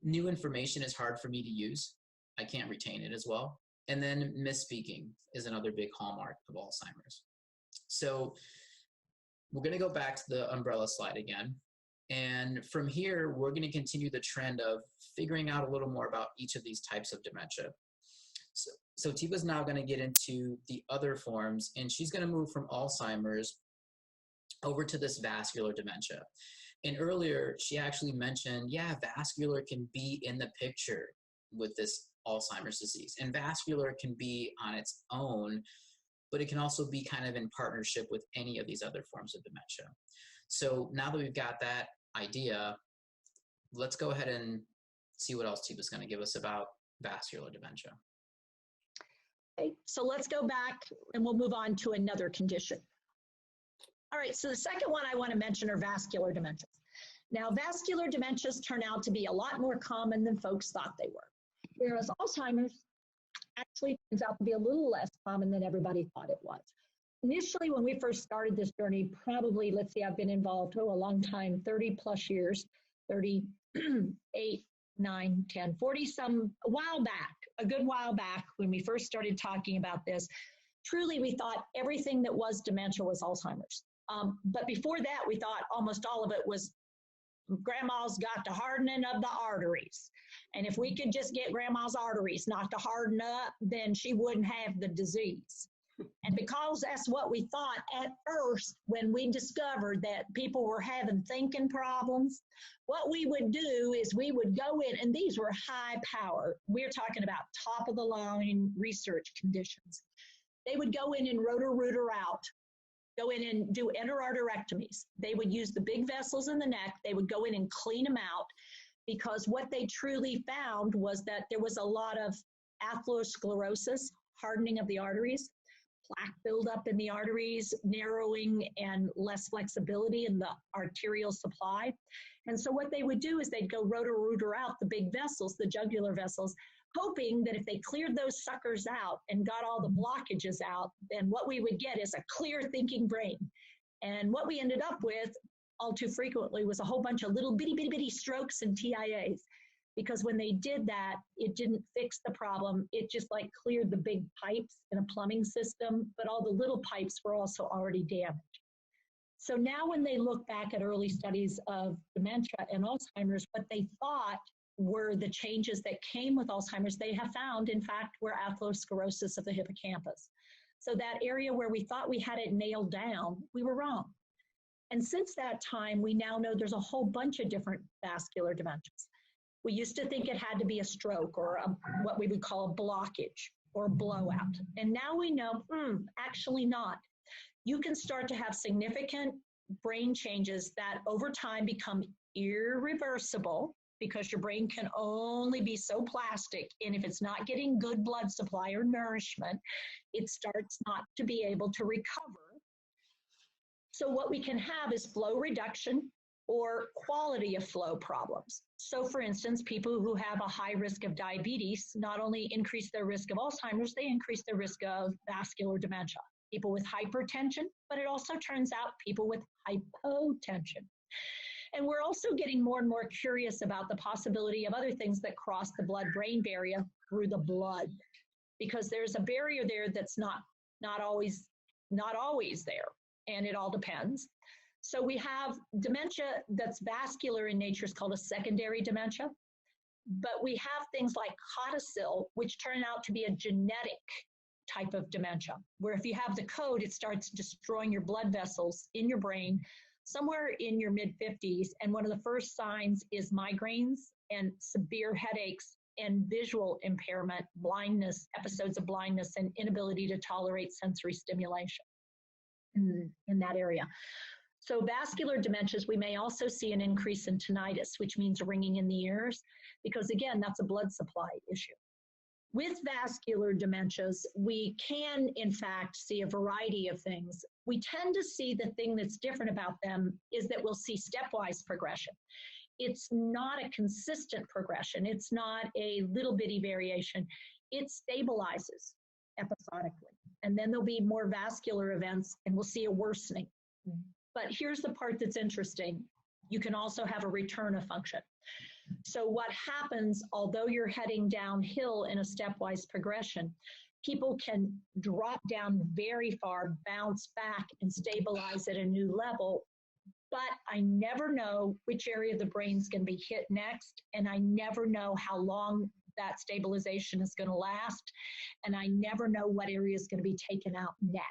New information is hard for me to use. I can't retain it as well. And then misspeaking is another big hallmark of Alzheimer's. So we're going to go back to the umbrella slide again. And from here, we're going to continue the trend of figuring out a little more about each of these types of dementia. So TIPA's now going to get into the other forms, and she's going to move from Alzheimer's over to this vascular dementia. And earlier, she actually mentioned, yeah, vascular can be in the picture with this Alzheimer's disease. And vascular can be on its own, but it can also be kind of in partnership with any of these other forms of dementia. So now that we've got that idea, let's go ahead and see what else TIPA's going to give us about vascular dementia. Okay, so let's go back and we'll move on to another condition. All right, so the second one I want to mention are vascular dementias. Now, vascular dementias turn out to be a lot more common than folks thought they were, whereas Alzheimer's actually turns out to be a little less common than everybody thought it was. Initially, when we first started this journey, probably, let's see, I've been involved, a long time, 30 plus years, 38, 9, 10, 40 some, a while back, a good while back when we first started talking about this, truly we thought everything that was dementia was Alzheimer's. But before that, we thought almost all of it was grandma's got the hardening of the arteries. And if we could just get grandma's arteries not to harden up, then she wouldn't have the disease. And because that's what we thought at first, when we discovered that people were having thinking problems, what we would do is we would go in, and these were high power. We're talking about top of the line research conditions. They would go in and rotor out, go in and do endarterectomies. They would use the big vessels in the neck. They would go in and clean them out, because what they truly found was that there was a lot of atherosclerosis, hardening of the arteries, plaque buildup in the arteries, narrowing and less flexibility in the arterial supply. And so what they would do is they'd go rotor out the big vessels, the jugular vessels, hoping that if they cleared those suckers out and got all the blockages out, then what we would get is a clear thinking brain. And what we ended up with all too frequently was a whole bunch of little bitty strokes and TIAs. Because when they did that, it didn't fix the problem. It just like cleared the big pipes in a plumbing system, but all the little pipes were also already damaged. So now when they look back at early studies of dementia and Alzheimer's, what they thought were the changes that came with Alzheimer's, they have found, in fact, were atherosclerosis of the hippocampus. So that area where we thought we had it nailed down, we were wrong. And since that time, we now know there's a whole bunch of different vascular dementias. We used to think it had to be a stroke or what we would call a blockage or a blowout. And now we know, actually not. You can start to have significant brain changes that over time become irreversible, because your brain can only be so plastic. And if it's not getting good blood supply or nourishment, it starts not to be able to recover. So what we can have is flow reduction or quality of flow problems. So for instance, people who have a high risk of diabetes not only increase their risk of Alzheimer's, they increase their risk of vascular dementia. People with hypertension, but it also turns out people with hypotension. And we're also getting more and more curious about the possibility of other things that cross the blood-brain barrier through the blood, because there's a barrier there that's not always there, and it all depends. So we have dementia that's vascular in nature, is called a secondary dementia. But we have things like codicil, which turn out to be a genetic type of dementia, where if you have the code, it starts destroying your blood vessels in your brain somewhere in your mid-50s. And one of the first signs is migraines and severe headaches and visual impairment, blindness, episodes of blindness, and inability to tolerate sensory stimulation in that area. So vascular dementias, we may also see an increase in tinnitus, which means ringing in the ears, because again, that's a blood supply issue. With vascular dementias, we can, in fact, see a variety of things. We tend to see the thing that's different about them is that we'll see stepwise progression. It's not a consistent progression. It's not a little bitty variation. It stabilizes episodically. And then there'll be more vascular events and we'll see a worsening. But here's the part that's interesting. You can also have a return of function. So what happens, although you're heading downhill in a stepwise progression, people can drop down very far, bounce back, and stabilize at a new level. But I never know which area of the brain's going to be hit next, and I never know how long that stabilization is going to last, and I never know what area is going to be taken out next.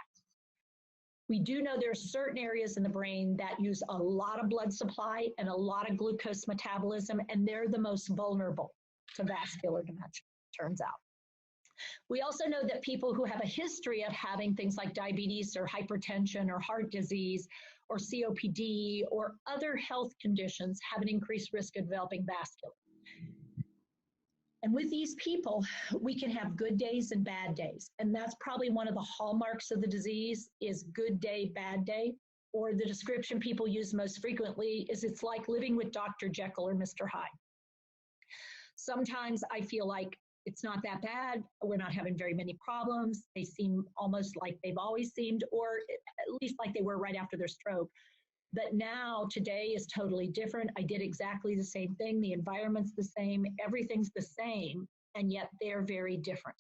We do know there are certain areas in the brain that use a lot of blood supply and a lot of glucose metabolism, and they're the most vulnerable to vascular dementia, turns out. We also know that people who have a history of having things like diabetes or hypertension or heart disease or COPD or other health conditions have an increased risk of developing vascular. And with these people, we can have good days and bad days. And that's probably one of the hallmarks of the disease is good day, bad day. Or the description people use most frequently is it's like living with Dr. Jekyll or Mr. Hyde. Sometimes I feel like it's not that bad. We're not having very many problems. They seem almost like they've always seemed, or at least like they were right after their stroke. But now, today is totally different. I did exactly the same thing. The environment's the same, everything's the same, and yet they're very different.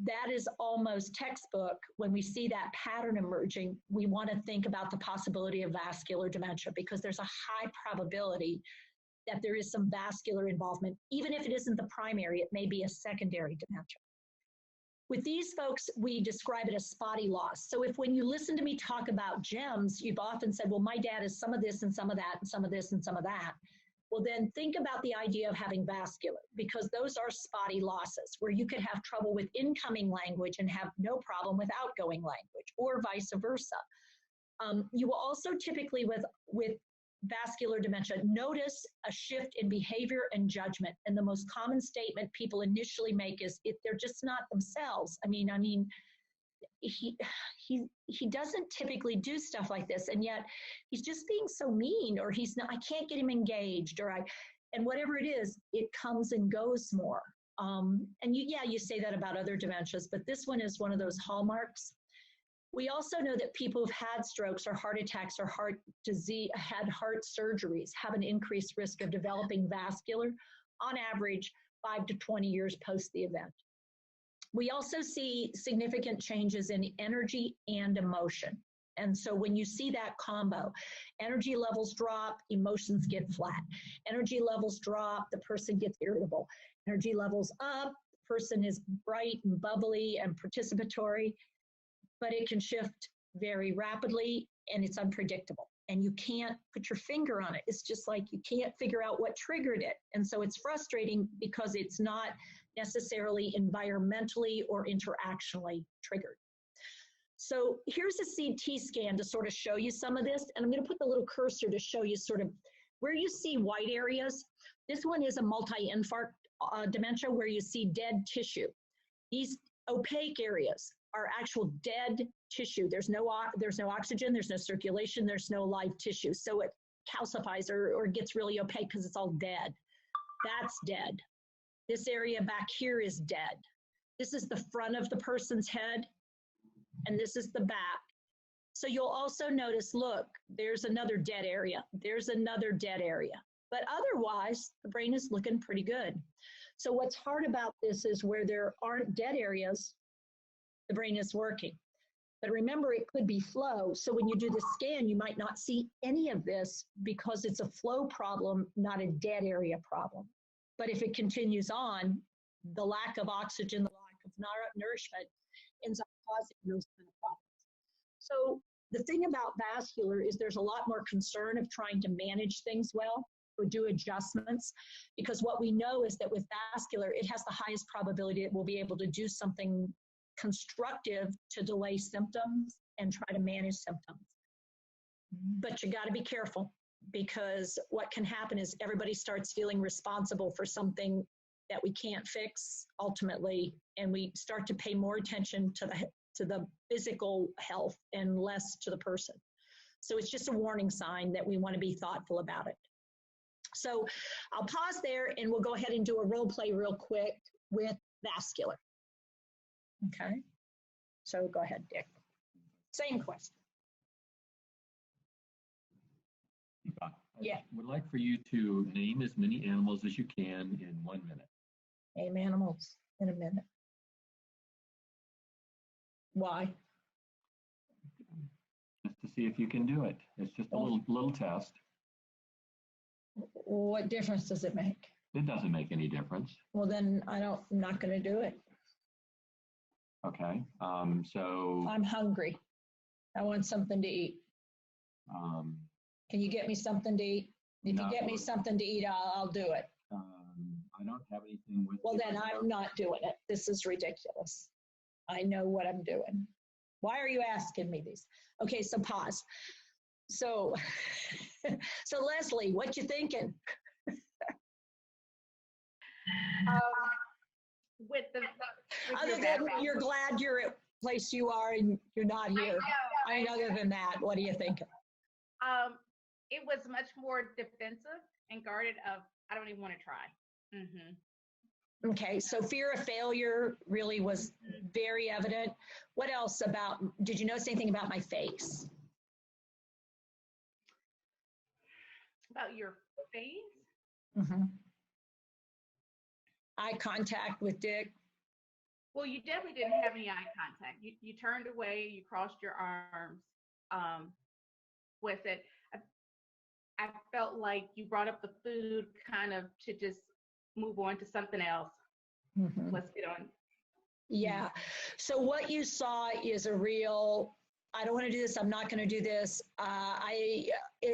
That is almost textbook. When we see that pattern emerging, we want to think about the possibility of vascular dementia, because there's a high probability that there is some vascular involvement. Even if it isn't the primary, it may be a secondary dementia. With these folks, we describe it as spotty loss. So if when you listen to me talk about GEMS, you've often said, well, my dad is some of this and some of that and some of this and some of that. Well, then think about the idea of having vascular, because those are spotty losses where you could have trouble with incoming language and have no problem with outgoing language, or vice versa. You will also typically with vascular dementia notice a shift in behavior and judgment. And the most common statement people initially make is they're just not themselves. I mean, he doesn't typically do stuff like this, and yet he's just being so mean, or he's not, I can't get him engaged, and whatever it is, it comes and goes more. And you say that about other dementias, but this one is one of those hallmarks. We also know that people who've had strokes or heart attacks or heart disease, had heart surgeries, have an increased risk of developing vascular, on average 5 to 20 years post the event. We also see significant changes in energy and emotion. And so when you see that combo, energy levels drop, emotions get flat. Energy levels drop, the person gets irritable. Energy levels up, the person is bright and bubbly and participatory, but it can shift very rapidly and it's unpredictable. And you can't put your finger on it. It's just like you can't figure out what triggered it. And so it's frustrating because it's not necessarily environmentally or interactionally triggered. So here's a CT scan to sort of show you some of this. And I'm going to put the little cursor to show you sort of where you see white areas. This one is a multi-infarct dementia where you see dead tissue. These opaque areas are actual dead tissue. There's no oxygen, there's no circulation, there's no live tissue. So it calcifies or gets really opaque because it's all dead. That's dead. This area back here is dead. This is the front of the person's head, and this is the back. So you'll also notice, look, there's another dead area. There's another dead area. But otherwise, the brain is looking pretty good. So what's hard about this is where there aren't dead areas, the brain is working. But remember, it could be flow. So when you do the scan, you might not see any of this because it's a flow problem, not a dead area problem. But if it continues on, the lack of oxygen, the lack of nourishment ends up causing those kind of problems. So the thing about vascular is there's a lot more concern of trying to manage things well or do adjustments, because what we know is that with vascular, it has the highest probability that we'll be able to do something constructive to delay symptoms and try to manage symptoms. But you got to be careful, because what can happen is everybody starts feeling responsible for something that we can't fix ultimately, and we start to pay more attention to the physical health and less to the person. So it's just a warning sign that we want to be thoughtful about it. So I'll pause there and we'll go ahead and do a role play real quick with vascular. Okay, so go ahead, Dick. Same question. Yeah. I would like for you to name as many animals as you can in 1 minute. Name animals in a minute. Why? Just to see if you can do it. It's just a little test. What difference does it make? It doesn't make any difference. Well, then I'm not going to do it. Okay. So I'm hungry. I want something to eat. Can you get me something to eat? If you get me something to eat, I'll do it. I don't have anything with. Well, then I'm not doing it. This is ridiculous. I know what I'm doing. Why are you asking me these? Okay, so pause. So, so Leslie, what you thinking? With Other than you're glad you're at the place you are and you're not here. I mean, other than that, what do you think? It was much more defensive and guarded of, I don't even want to try. Mm-hmm. Okay, so fear of failure really was very evident. What else about, did you notice anything about my face? About your face? Mhm. Eye contact with Dick. Well, you definitely didn't have any eye contact. You turned away, you crossed your arms with it. I felt like you brought up the food kind of to just move on to something else. Mhm. Let's get on. Yeah. So what you saw is a real, I don't want to do this, I'm not going to do this.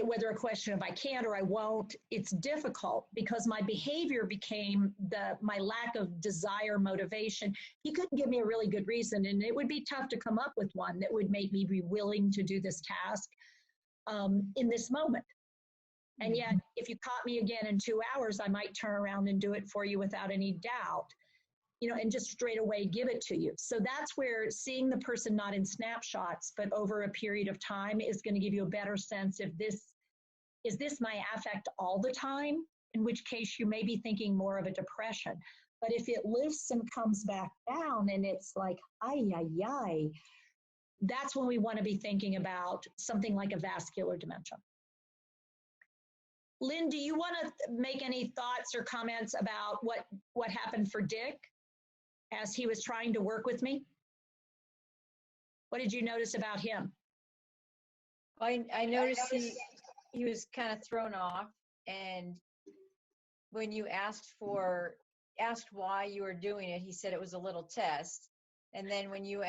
Whether a question of I can or I won't, it's difficult because my behavior became my lack of desire, motivation. He couldn't give me a really good reason, and it would be tough to come up with one that would make me be willing to do this task in this moment. And yet, if you caught me again in 2 hours, I might turn around and do it for you without any doubt, and just straight away give it to you. So that's where seeing the person not in snapshots, but over a period of time is going to give you a better sense of is this my affect all the time? In which case you may be thinking more of a depression. But if it lifts and comes back down and it's like, ay, ay, ay, that's when we want to be thinking about something like a vascular dementia. Lynn, do you want to make any thoughts or comments about what happened for Dick as he was trying to work with me? What did you notice about him? I noticed he was kind of thrown off, and when you asked why you were doing it, he said it was a little test. And then when you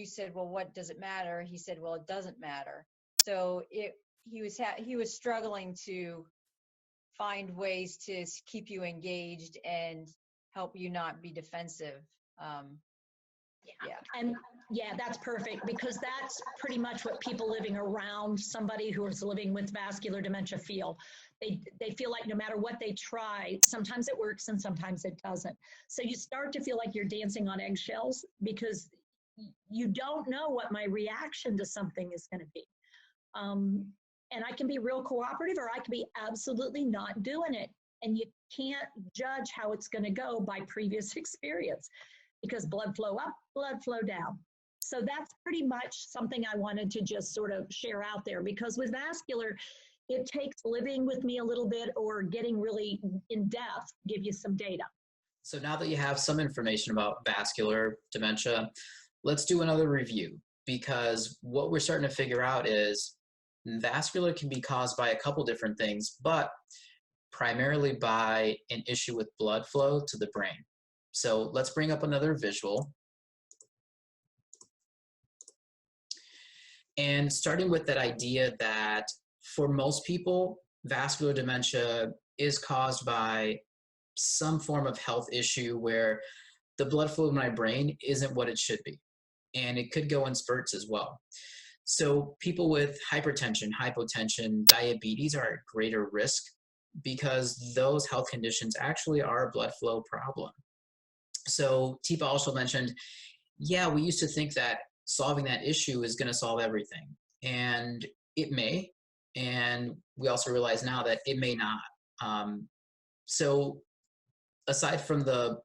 said, well, what does it matter? He said, well, it doesn't matter. So he was struggling to find ways to keep you engaged and help you not be defensive. And yeah, that's perfect, because that's pretty much what people living around somebody who is living with vascular dementia feel. They feel like no matter what they try, sometimes it works and sometimes it doesn't. So you start to feel like you're dancing on eggshells because you don't know what my reaction to something is going to be. And I can be real cooperative or I can be absolutely not doing it. And you can't judge how it's going to go by previous experience, because blood flow up, blood flow down. So that's pretty much something I wanted to just sort of share out there, because with vascular, it takes living with me a little bit or getting really in depth, give you some data. So now that you have some information about vascular dementia, let's do another review, because what we're starting to figure out is vascular can be caused by a couple different things, but primarily by an issue with blood flow to the brain. So let's bring up another visual. And starting with that idea that for most people, vascular dementia is caused by some form of health issue where the blood flow in my brain isn't what it should be. And it could go in spurts as well. So people with hypertension, hypotension, diabetes are at greater risk because those health conditions actually are a blood flow problem. So Teepa also mentioned, yeah, we used to think that solving that issue is going to solve everything. And it may. And we also realize now that it may not. So aside from the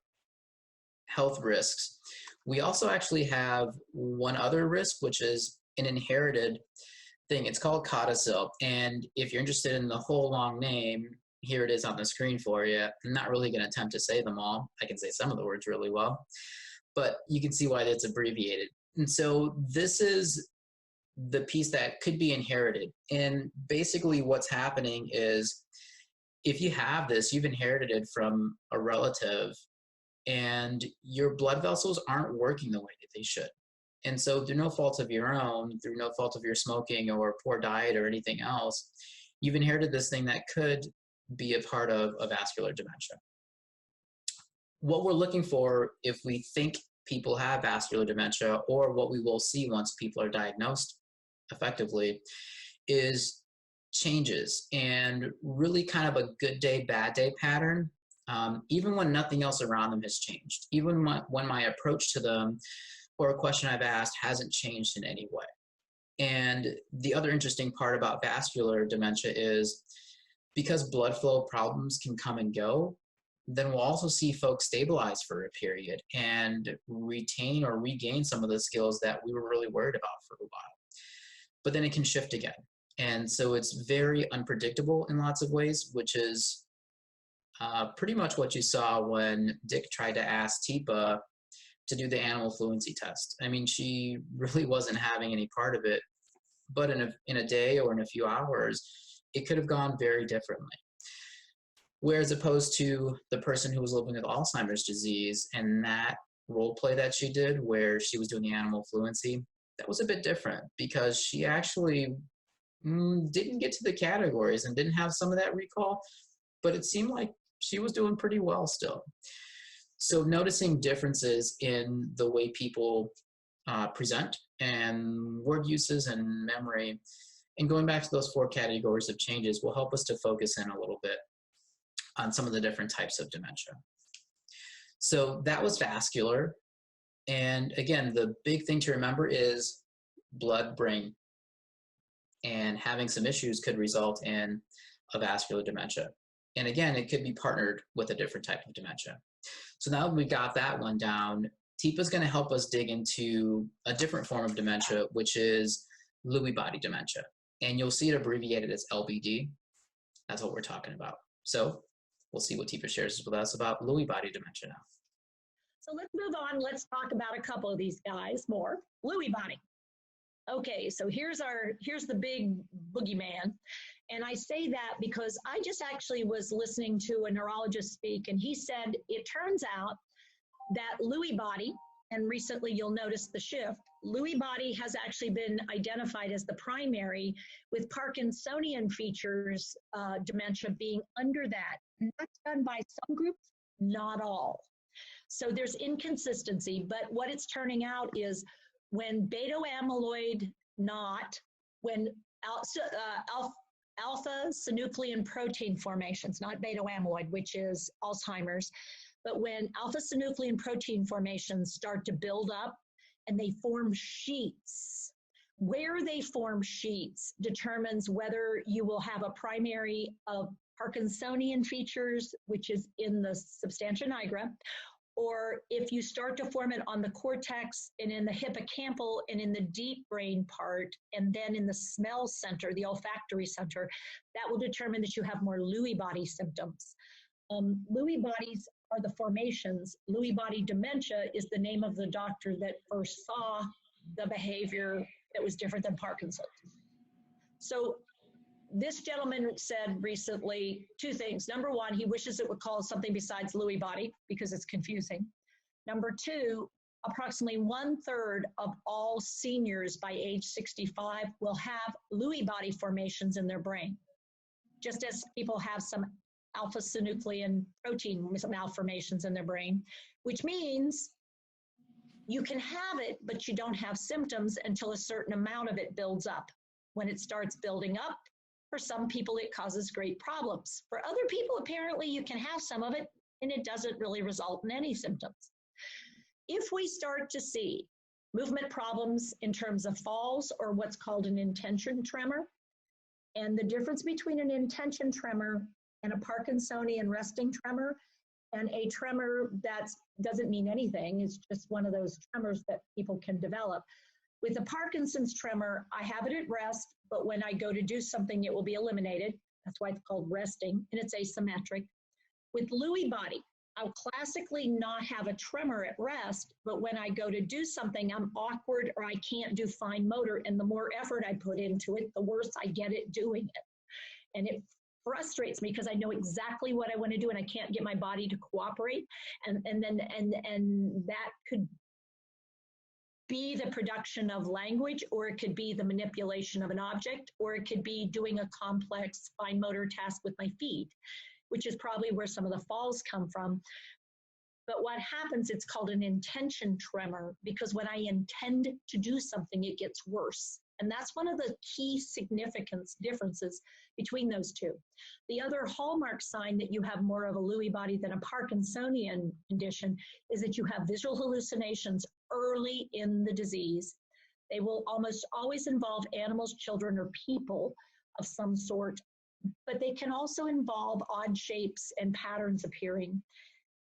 health risks, we also actually have one other risk, which is an inherited thing. It's called codicil. And if you're interested in the whole long name, here it is on the screen for you. I'm not really going to attempt to say them all. I can say some of the words really well, but you can see why it's abbreviated. And so this is the piece that could be inherited. And basically what's happening is if you have this, you've inherited it from a relative, and your blood vessels aren't working the way that they should. And so through no fault of your own, through no fault of your smoking or poor diet or anything else, you've inherited this thing that could be a part of a vascular dementia. What we're looking for if we think people have vascular dementia, or what we will see once people are diagnosed effectively, is changes and really kind of a good day, bad day pattern, even when nothing else around them has changed, even when my approach to them or a question I've asked hasn't changed in any way. And the other interesting part about vascular dementia is because blood flow problems can come and go, then we'll also see folks stabilize for a period and retain or regain some of the skills that we were really worried about for a while. But then it can shift again. And so it's very unpredictable in lots of ways, which is pretty much what you saw when Dick tried to ask Teepa to do the animal fluency test. I mean, she really wasn't having any part of it, but in a day or in a few hours, it could have gone very differently. Whereas opposed to the person who was living with Alzheimer's disease and that role play that she did where she was doing the animal fluency, that was a bit different because she actually didn't get to the categories and didn't have some of that recall, but it seemed like she was doing pretty well still. So noticing differences in the way people present and word uses and memory, and going back to those 4 categories of changes will help us to focus in a little bit on some of the different types of dementia. So that was vascular. And again, the big thing to remember is blood-brain. And having some issues could result in a vascular dementia. And again, it could be partnered with a different type of dementia. So now we got that one down, Teepa's going to help us dig into a different form of dementia, which is Lewy body dementia. And you'll see it abbreviated as LBD. That's what we're talking about. So we'll see what Teepa shares with us about Lewy body dementia now. So let's move on. Let's talk about a couple of these guys more. Lewy body. Okay, so here's the big boogeyman. And I say that because I just actually was listening to a neurologist speak, and he said it turns out that Lewy body, and recently you'll notice the shift, Lewy body has actually been identified as the primary, with Parkinsonian features dementia being under that. And that's done by some groups, not all. So there's inconsistency, but what it's turning out is when beta amyloid not, when alpha-synuclein protein formations, not beta amyloid, which is Alzheimer's, but when alpha-synuclein protein formations start to build up and they form sheets, where they form sheets determines whether you will have a primary of Parkinsonian features, which is in the substantia nigra, or if you start to form it on the cortex and in the hippocampal and in the deep brain part, and then in the smell center, the olfactory center, that will determine that you have more Lewy body symptoms. Lewy bodies are the formations. Lewy body dementia is the name of the doctor that first saw the behavior that was different than Parkinson's. So this gentleman said recently 2 things. Number 1, he wishes it would call something besides Lewy body because it's confusing. Number 2, approximately 1/3 of all seniors by age 65 will have Lewy body formations in their brain, just as people have some alpha-synuclein protein malformations in their brain, which means you can have it, but you don't have symptoms until a certain amount of it builds up. When it starts building up, for some people, it causes great problems. For other people, apparently, you can have some of it, and it doesn't really result in any symptoms. If we start to see movement problems in terms of falls or what's called an intention tremor, and the difference between an intention tremor and a Parkinsonian resting tremor, and a tremor that doesn't mean anything, it's just one of those tremors that people can develop. With a Parkinson's tremor, I have it at rest, but when I go to do something, it will be eliminated. That's why it's called resting, and it's asymmetric. With Lewy body, I'll classically not have a tremor at rest, but when I go to do something, I'm awkward or I can't do fine motor, and the more effort I put into it, the worse I get at doing it. And it frustrates me because I know exactly what I want to do, and I can't get my body to cooperate, and that could be the production of language, or it could be the manipulation of an object, or it could be doing a complex fine motor task with my feet, which is probably where some of the falls come from. But what happens, it's called an intention tremor, because when I intend to do something, it gets worse. And that's one of the key significance differences between those two. The other hallmark sign that you have more of a Lewy body than a Parkinsonian condition is that you have visual hallucinations early in the disease. They will almost always involve animals, children, or people of some sort, but they can also involve odd shapes and patterns appearing.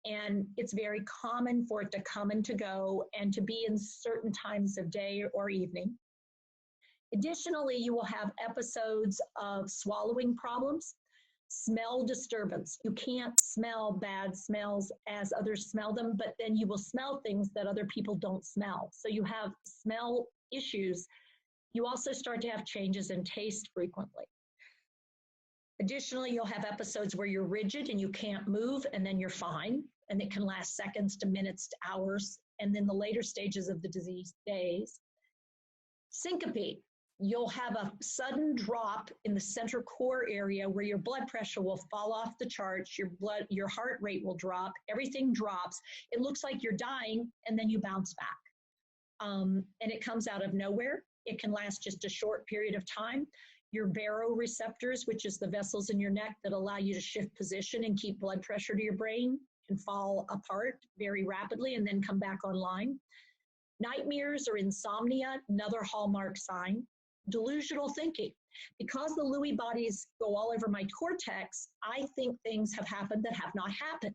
And it's very common for it to come and to go and to be in certain times of day or evening. Additionally, you will have episodes of swallowing problems, smell disturbance. You can't smell bad smells as others smell them, but then you will smell things that other people don't smell. So you have smell issues. You also start to have changes in taste frequently. Additionally, you'll have episodes where you're rigid and you can't move, and then you're fine, and it can last seconds to minutes to hours, and then the later stages of the disease, days. Syncope. You'll have a sudden drop in the center core area where your blood pressure will fall off the charts, your heart rate will drop, everything drops. It looks like you're dying, and then you bounce back. And it comes out of nowhere. It can last just a short period of time. Your baroreceptors, which is the vessels in your neck that allow you to shift position and keep blood pressure to your brain, can fall apart very rapidly and then come back online. Nightmares or insomnia, another hallmark sign. Delusional thinking. Because the Lewy bodies go all over my cortex, I think things have happened that have not happened.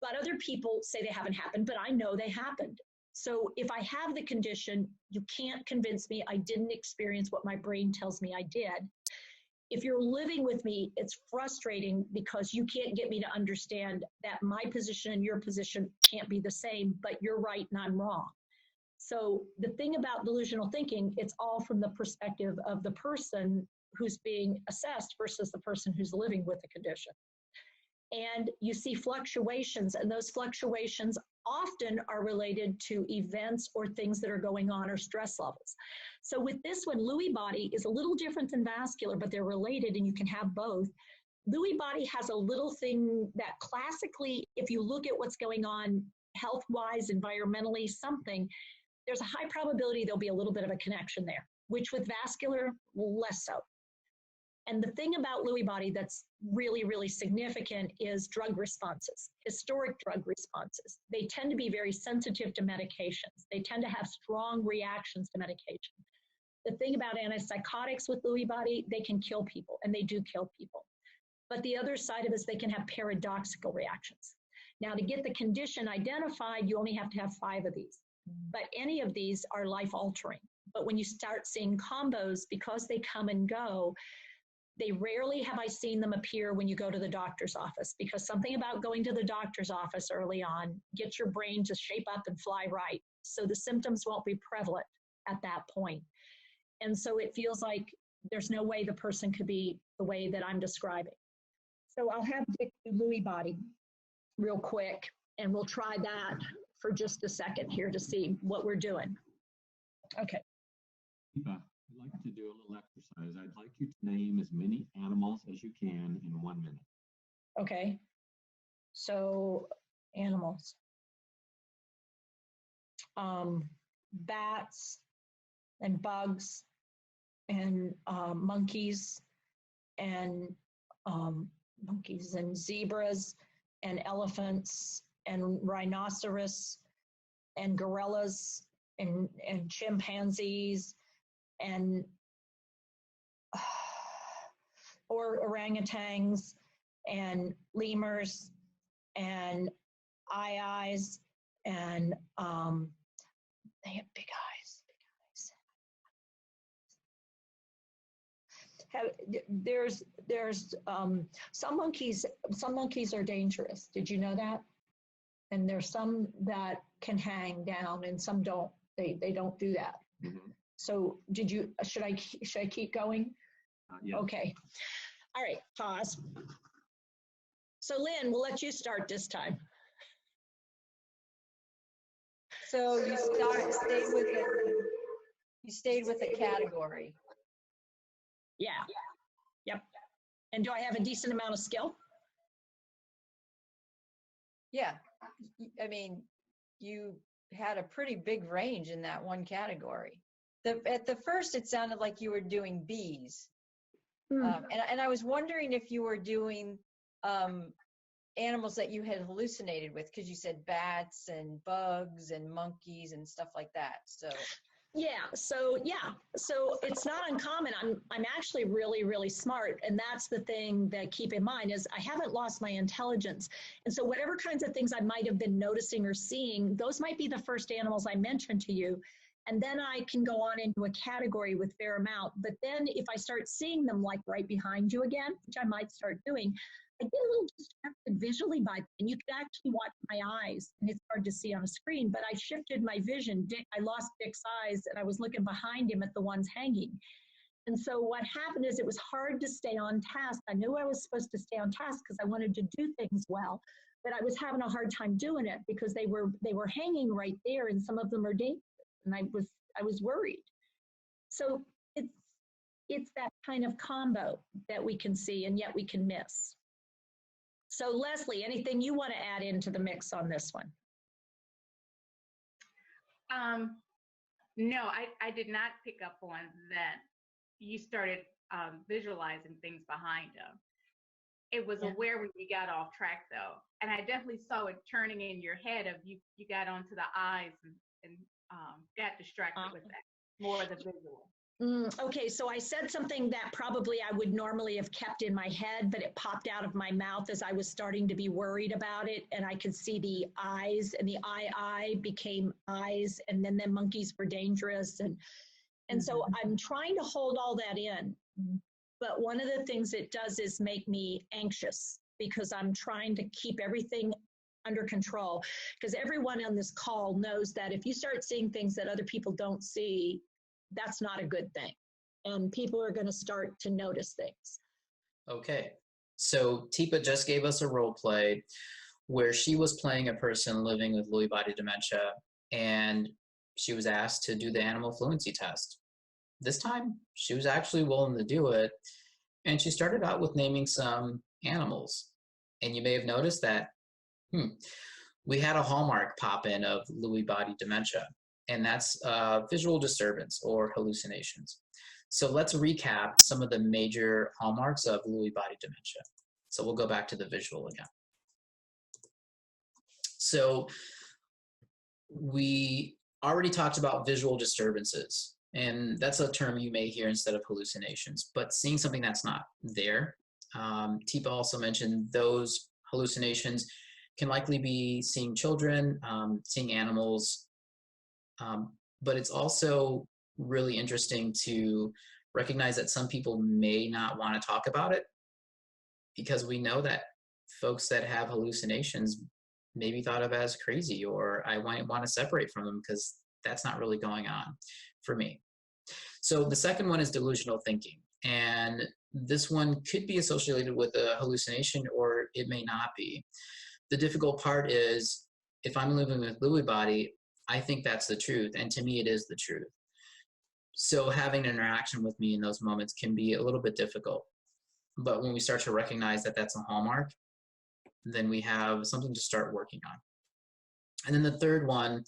But other people say they haven't happened, but I know they happened. So if I have the condition, you can't convince me I didn't experience what my brain tells me I did. If you're living with me, it's frustrating because you can't get me to understand that my position and your position can't be the same, but you're right and I'm wrong. So the thing about delusional thinking, it's all from the perspective of the person who's being assessed versus the person who's living with the condition. And you see fluctuations, and those fluctuations often are related to events or things that are going on or stress levels. So with this one, Lewy body is a little different than vascular, but they're related and you can have both. Lewy body has a little thing that classically, if you look at what's going on health-wise, environmentally, something, there's a high probability there'll be a little bit of a connection there, which with vascular, less so. And the thing about Lewy body that's really, really significant is drug responses, historic drug responses. They tend to be very sensitive to medications. They tend to have strong reactions to medication. The thing about antipsychotics with Lewy body, they can kill people, and they do kill people. But the other side of it is they can have paradoxical reactions. Now, to get the condition identified, you only have to have 5 of these. But any of these are life-altering. But when you start seeing combos, because they come and go, they rarely have I seen them appear when you go to the doctor's office, because something about going to the doctor's office early on gets your brain to shape up and fly right. So the symptoms won't be prevalent at that point. And so it feels like there's no way the person could be the way that I'm describing. So I'll have Dick do Lewy body real quick, and we'll try that for just a second here to see what we're doing. Okay. Eva, I'd like to do a little exercise. I'd like you to name as many animals as you can in 1 minute. Okay. So animals. Bats and bugs and monkeys and zebras and elephants and rhinoceros and gorillas and chimpanzees and or orangutans and lemurs and eyes and they have big eyes. There's some monkeys are dangerous. Did you know that? And there's some that can hang down and some don't. They don't do that. Mm-hmm. So should I keep going? Yeah. Okay. All right, pause. So Lynn, we'll let you start this time. So you stayed with a category. Yeah. Yep. And do I have a decent amount of skill? Yeah. I mean, you had a pretty big range in that one category. At the first, it sounded like you were doing bees. And I was wondering if you were doing animals that you had hallucinated with, because you said bats and bugs and monkeys and stuff like that. So so it's not uncommon. I'm actually really, really smart, and that's the thing that keep in mind is I haven't lost my intelligence. And so whatever kinds of things I might have been noticing or seeing, those might be the first animals I mentioned to you. And then I can go on into a category with fair amount. But then if I start seeing them like right behind you again, which I might start doing, I get a little distracted visually by them. And you can actually watch my eyes, and it's hard to see on a screen, but I shifted my vision. I lost Dick's eyes, and I was looking behind him at the ones hanging. And so what happened is it was hard to stay on task. I knew I was supposed to stay on task because I wanted to do things well, but I was having a hard time doing it because they were hanging right there, and some of them are dangerous. And I was worried. So it's that kind of combo that we can see and yet we can miss. So Leslie, anything you want to add into the mix on this one? No, I did not pick up on that. You started visualizing things behind them. It was aware when you got off track though. And I definitely saw it turning in your head of you got onto the eyes and got distracted with that, more of the visual. Okay, so I said something that probably I would normally have kept in my head, but it popped out of my mouth as I was starting to be worried about it, and I could see the eyes, and the eye became eyes, and then the monkeys were dangerous, and so I'm trying to hold all that in, but one of the things it does is make me anxious because I'm trying to keep everything under control, because everyone on this call knows that if you start seeing things that other people don't see, that's not a good thing. And people are going to start to notice things. Okay, so Teepa just gave us a role play where she was playing a person living with Lewy body dementia, and she was asked to do the animal fluency test. This time, she was actually willing to do it, and she started out with naming some animals. And you may have noticed that we had a hallmark pop in of Lewy body dementia, and that's visual disturbance or hallucinations. So let's recap some of the major hallmarks of Lewy body dementia. So we'll go back to the visual again. So we already talked about visual disturbances, and that's a term you may hear instead of hallucinations, but seeing something that's not there. Teepa also mentioned those hallucinations can likely be seeing children, seeing animals, but it's also really interesting to recognize that some people may not want to talk about it, because we know that folks that have hallucinations may be thought of as crazy, or I might want to separate from them because that's not really going on for me. So the second one is delusional thinking, and this one could be associated with a hallucination or it may not be. The difficult part is if I'm living with Lewy body, I think that's the truth, and to me it is the truth. So having an interaction with me in those moments can be a little bit difficult. But when we start to recognize that that's a hallmark, then we have something to start working on. And then the third one,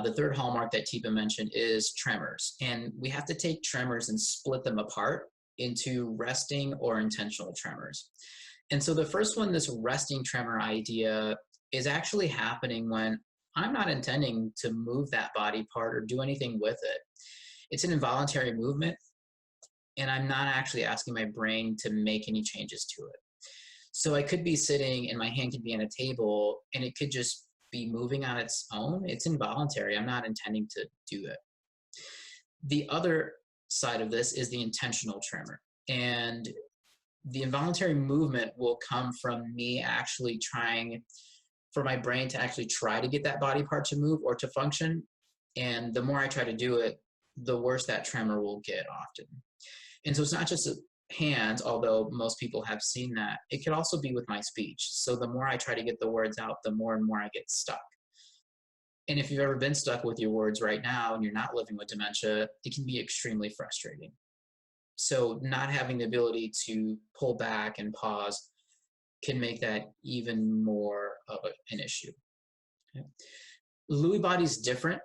the third hallmark that Teepa mentioned is tremors. And we have to take tremors and split them apart into resting or intentional tremors. And so the first one, this resting tremor idea, is actually happening when I'm not intending to move that body part or do anything with it. It's an involuntary movement, and I'm not actually asking my brain to make any changes to it. So I could be sitting and my hand could be on a table and it could just be moving on its own. It's involuntary. I'm not intending to do it. The other side of this is the intentional tremor. And the involuntary movement will come from me actually trying for my brain to actually try to get that body part to move or to function. And the more I try to do it, the worse that tremor will get often. And so it's not just hands, although most people have seen that. It could also be with my speech. So the more I try to get the words out, the more and more I get stuck. And if you've ever been stuck with your words right now and you're not living with dementia, it can be extremely frustrating. So not having the ability to pull back and pause can make that even more of an issue. Okay. Lewy body is different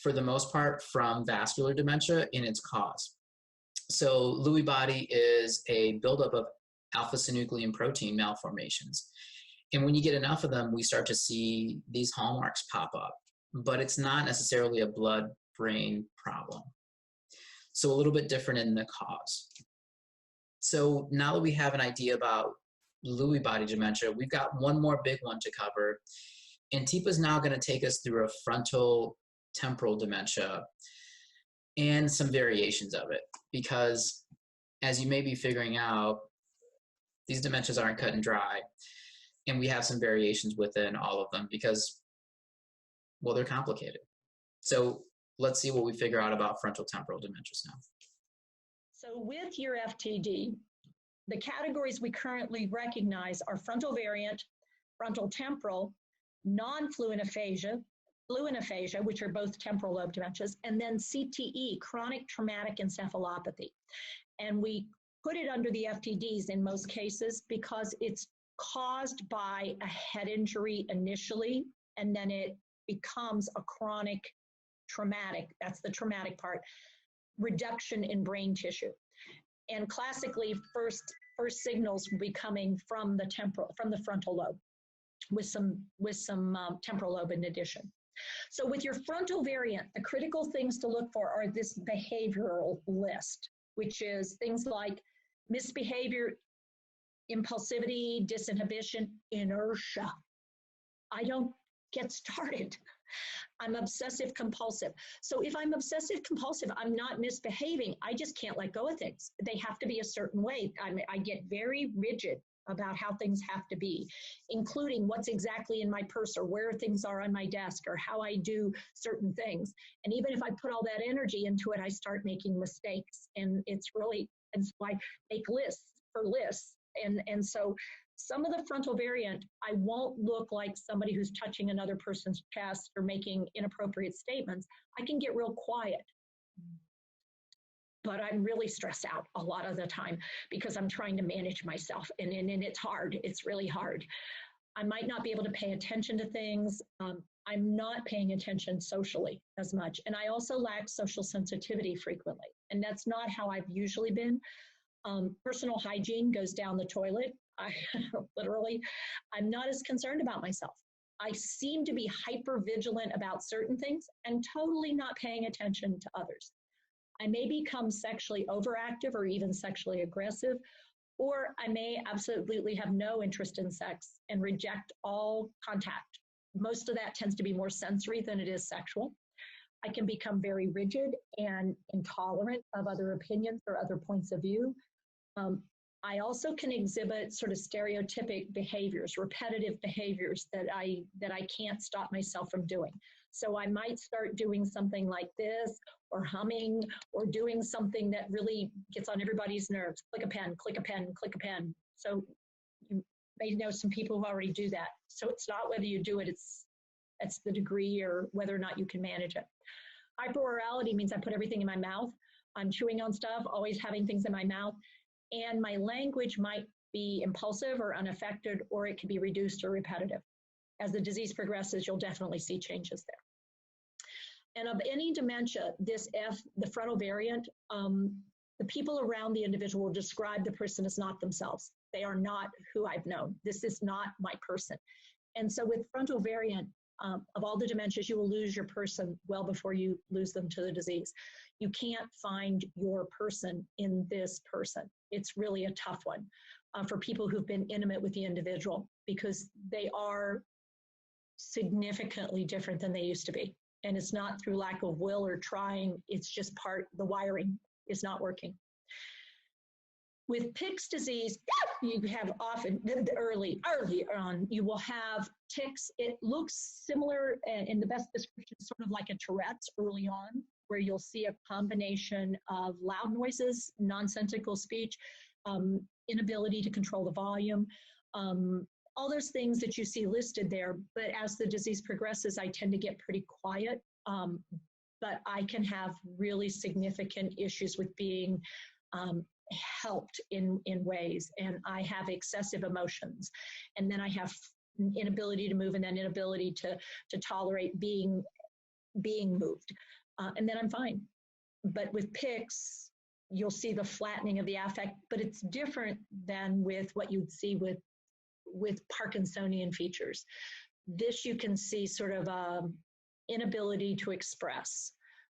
for the most part from vascular dementia in its cause. So Lewy body is a buildup of alpha-synuclein protein malformations. And when you get enough of them, we start to see these hallmarks pop up, but it's not necessarily a blood-brain problem. So a little bit different in the cause. So now that we have an idea about Lewy body dementia, we've got one more big one to cover. And Teepa's now going to take us through a frontal temporal dementia and some variations of it. Because as you may be figuring out, these dementias aren't cut and dry, and we have some variations within all of them because, well, they're complicated. So let's see what we figure out about frontal temporal dementias now. So with your FTD, the categories we currently recognize are frontal variant, frontal temporal, non-fluent aphasia, fluent aphasia, which are both temporal lobe dementias, and then CTE, chronic traumatic encephalopathy. And we put it under the FTDs in most cases because it's caused by a head injury initially, and then it becomes a chronic traumatic, that's the traumatic part, reduction in brain tissue. And classically, first signals will be coming from the frontal lobe with some temporal lobe in addition. So with your frontal variant, the critical things to look for are this behavioral list, which is things like misbehavior, impulsivity, disinhibition, inertia. I don't get started. I'm obsessive compulsive. So if I'm obsessive compulsive, I'm not misbehaving. I just can't let go of things. They have to be a certain way. I get very rigid about how things have to be, including what's exactly in my purse or where things are on my desk or how I do certain things. And even if I put all that energy into it, I start making mistakes. And it's really, and so I make lists for lists. And so some of the frontal variant, I won't look like somebody who's touching another person's chest or making inappropriate statements. I can get real quiet, but I'm really stressed out a lot of the time because I'm trying to manage myself, and it's hard. It's really hard. I might not be able to pay attention to things. I'm not paying attention socially as much. And I also lack social sensitivity frequently. And that's not how I've usually been. Personal hygiene goes down the toilet. Literally, I'm not as concerned about myself. I seem to be hyper vigilant about certain things and totally not paying attention to others. I may become sexually overactive or even sexually aggressive, or I may absolutely have no interest in sex and reject all contact. Most of that tends to be more sensory than it is sexual. I can become very rigid and intolerant of other opinions or other points of view. I also can exhibit sort of stereotypic behaviors, repetitive behaviors that I can't stop myself from doing. So I might start doing something like this, or humming, or doing something that really gets on everybody's nerves. Click a pen, click a pen, click a pen. So you may know some people who already do that. So it's not whether you do it, it's the degree or whether or not you can manage it. Hyperorality means I put everything in my mouth. I'm chewing on stuff, always having things in my mouth. And my language might be impulsive or unaffected, or it can be reduced or repetitive. As the disease progresses, you'll definitely see changes there. And of any dementia, the frontal variant, the people around the individual will describe the person as not themselves. They are not who I've known. This is not my person. And so with frontal variant, of all the dementias, you will lose your person well before you lose them to the disease. You can't find your person in this person. It's really a tough one for people who've been intimate with the individual, because they are significantly different than they used to be. And it's not through lack of will or trying, it's just the wiring is not working. With Pick's disease, you have often, early on, you will have tics. It looks similar in the best description, sort of like a Tourette's early on, where you'll see a combination of loud noises, nonsensical speech, inability to control the volume, all those things that you see listed there. But as the disease progresses, I tend to get pretty quiet, but I can have really significant issues with being helped in ways, and I have excessive emotions, and then I have inability to move, and then inability to tolerate being moved, and then I'm fine. But with PICS, you'll see the flattening of the affect, but it's different than with what you'd see with Parkinsonian features. This you can see sort of inability to express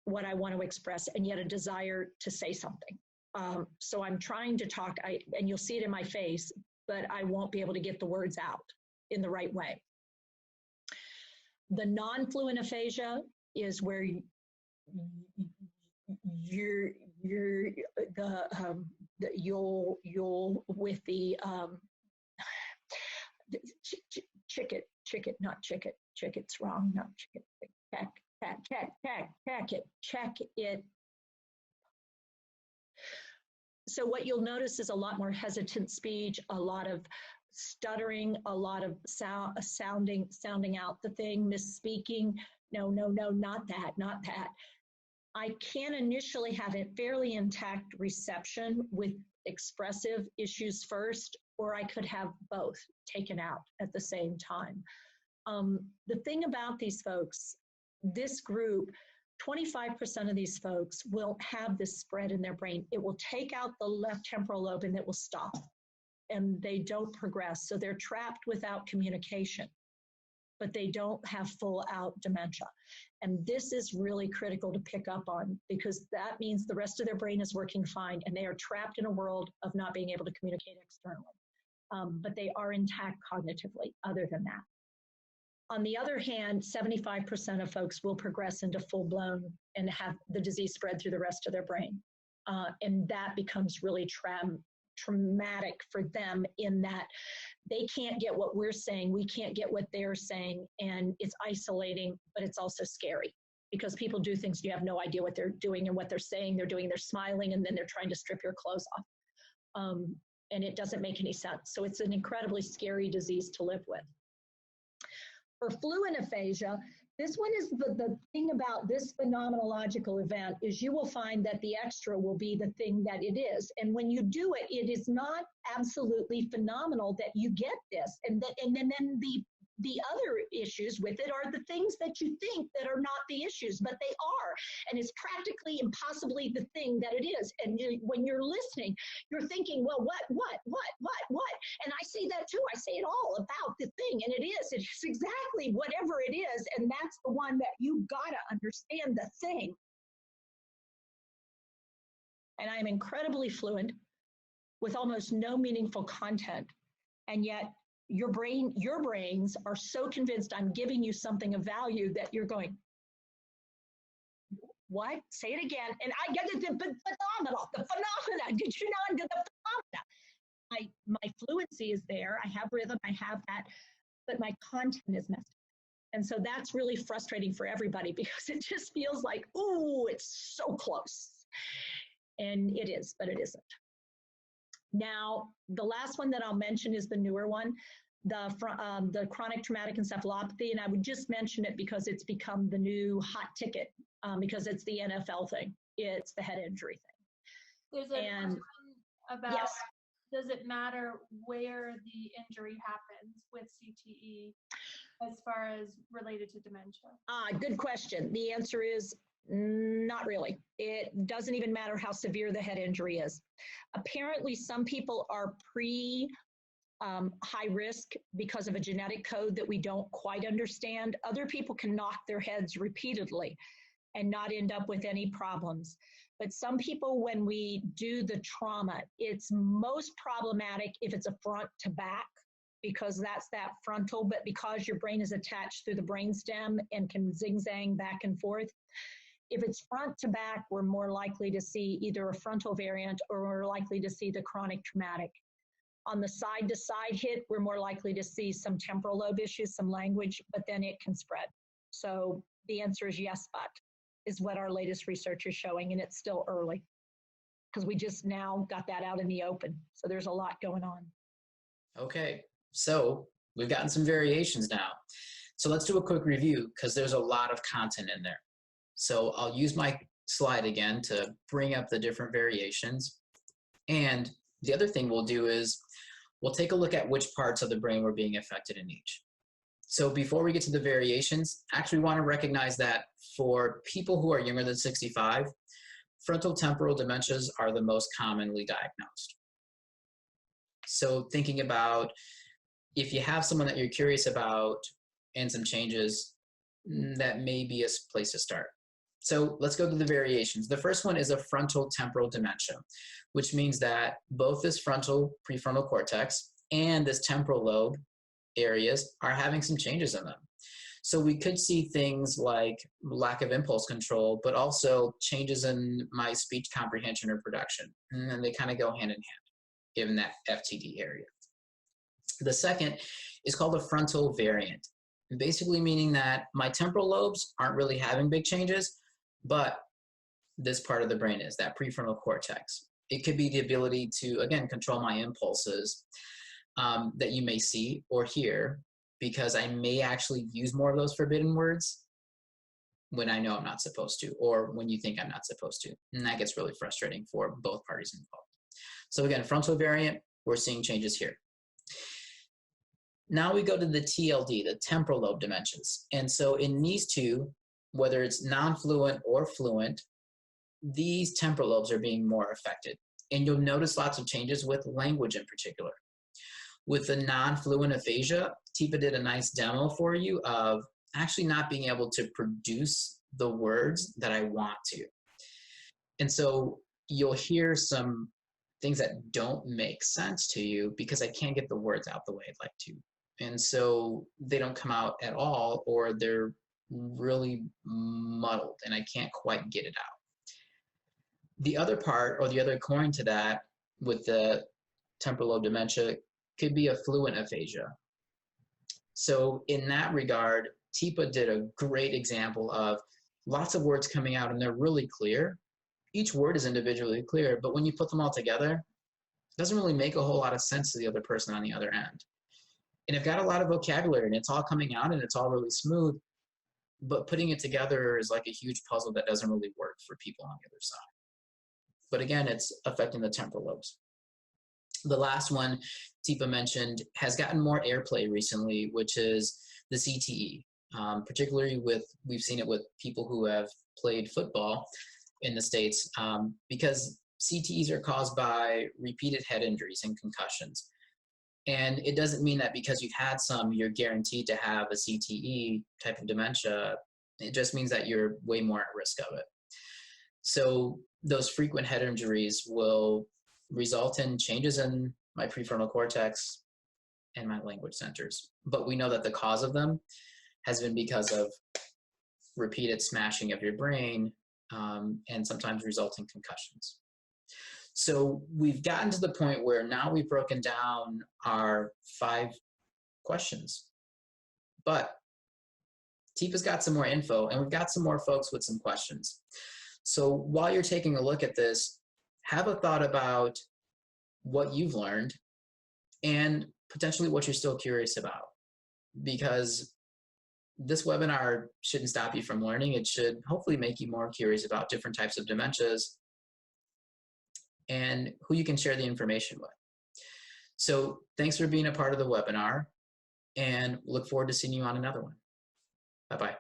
what I want to express, and yet a desire to say something. So I'm trying to talk, and you'll see it in my face, but I won't be able to get the words out in the right way. The non-fluent aphasia is where you'll with the chicket's wrong, not chicket, check it. So what you'll notice is a lot more hesitant speech, a lot of stuttering, a lot of sounding out the thing, misspeaking. No, not that. I can initially have a fairly intact reception with expressive issues first, or I could have both taken out at the same time. The thing about these folks, this group, 25% of these folks will have this spread in their brain. It will take out the left temporal lobe and it will stop, and they don't progress. So they're trapped without communication, but they don't have full out dementia. And this is really critical to pick up on, because that means the rest of their brain is working fine and they are trapped in a world of not being able to communicate externally. But they are intact cognitively other than that. On the other hand, 75% of folks will progress into full-blown and have the disease spread through the rest of their brain. And that becomes really traumatic for them, in that they can't get what we're saying, we can't get what they're saying, and it's isolating, but it's also scary, because people do things you have no idea what they're doing and what they're saying. They're smiling, and then they're trying to strip your clothes off. And it doesn't make any sense. So it's an incredibly scary disease to live with. For fluent aphasia, this one is the thing about this phenomenological event is you will find that the extra will be the thing that it is. And when you do it, it is not absolutely phenomenal that you get this. And then the other issues with it are the things that you think that are not the issues, but they are. And it's practically impossibly the thing that it is. And when you're listening, you're thinking, well, what? And I say that too. I say it all about the thing. And it's exactly whatever it is. And that's the one that you gotta understand the thing. And I'm incredibly fluent with almost no meaningful content. And yet your brains are so convinced I'm giving you something of value that you're going, what? Say it again. And I get it, the phenomena. Did you not get the phenomena? My fluency is there. I have rhythm. I have that. But my content is messed up. And so that's really frustrating for everybody, because it just feels like, ooh, it's so close. And it is, but it isn't. Now, the last one that I'll mention is the newer one, the chronic traumatic encephalopathy. And I would just mention it because it's become the new hot ticket, because it's the NFL thing. It's the head injury thing. There's a question about, yes. Does it matter where the injury happens with CTE as far as related to dementia? Good question. The answer is not really. It doesn't even matter how severe the head injury is. Apparently, some people are high risk because of a genetic code that we don't quite understand. Other people can knock their heads repeatedly and not end up with any problems. But some people, when we do the trauma, it's most problematic if it's a front to back, because that's that frontal, but because your brain is attached through the brainstem and can zigzag back and forth. If it's front to back, we're more likely to see either a frontal variant, or we're likely to see the chronic traumatic. On the side to side hit, we're more likely to see some temporal lobe issues, some language, but then it can spread. So the answer is yes, but is what our latest research is showing, and it's still early because we just now got that out in the open. So there's a lot going on. Okay, so we've gotten some variations now. So let's do a quick review, because there's a lot of content in there. So I'll use my slide again to bring up the different variations. And the other thing we'll do is we'll take a look at which parts of the brain were being affected in each. So before we get to the variations, I actually want to recognize that for people who are younger than 65, frontal temporal dementias are the most commonly diagnosed. So thinking about if you have someone that you're curious about and some changes, that may be a place to start. So let's go to the variations. The first one is a frontal temporal dementia, which means that both this frontal prefrontal cortex and this temporal lobe areas are having some changes in them. So we could see things like lack of impulse control, but also changes in my speech comprehension or production. And then they kind of go hand in hand in that FTD area. The second is called a frontal variant, basically meaning that my temporal lobes aren't really having big changes, but this part of the brain is, that prefrontal cortex. It could be the ability to, again, control my impulses that you may see or hear, because I may actually use more of those forbidden words when I know I'm not supposed to, or when you think I'm not supposed to. And that gets really frustrating for both parties involved. So again, frontal variant, we're seeing changes here. Now we go to the TLD, the temporal lobe dementias. And so in these two, whether it's non-fluent or fluent, these temporal lobes are being more affected. And you'll notice lots of changes with language in particular. With the non-fluent aphasia, Teepa did a nice demo for you of actually not being able to produce the words that I want to. And so you'll hear some things that don't make sense to you because I can't get the words out the way I'd like to. And so they don't come out at all, or they're really muddled and I can't quite get it out. The other part, or the other coin to that with the temporal lobe dementia, could be a fluent aphasia. So in that regard, Teepa did a great example of lots of words coming out and they're really clear. Each word is individually clear, but when you put them all together, it doesn't really make a whole lot of sense to the other person on the other end. And I've got a lot of vocabulary and it's all coming out and it's all really smooth, but putting it together is like a huge puzzle that doesn't really work for people on the other side. But again, it's affecting the temporal lobes. The last one Teepa mentioned has gotten more airplay recently, which is the CTE. Particularly we've seen it with people who have played football in the States, because CTEs are caused by repeated head injuries and concussions. And it doesn't mean that because you've had some, you're guaranteed to have a CTE type of dementia. It just means that you're way more at risk of it. So those frequent head injuries will result in changes in my prefrontal cortex and my language centers. But we know that the cause of them has been because of repeated smashing of your brain, and sometimes resulting concussions. So we've gotten to the point where now we've broken down our 5 questions, but Teepa's got some more info and we've got some more folks with some questions. So while you're taking a look at this, have a thought about what you've learned and potentially what you're still curious about, because this webinar shouldn't stop you from learning. It should hopefully make you more curious about different types of dementias and who you can share the information with. So thanks for being a part of the webinar and look forward to seeing you on another one. Bye-bye.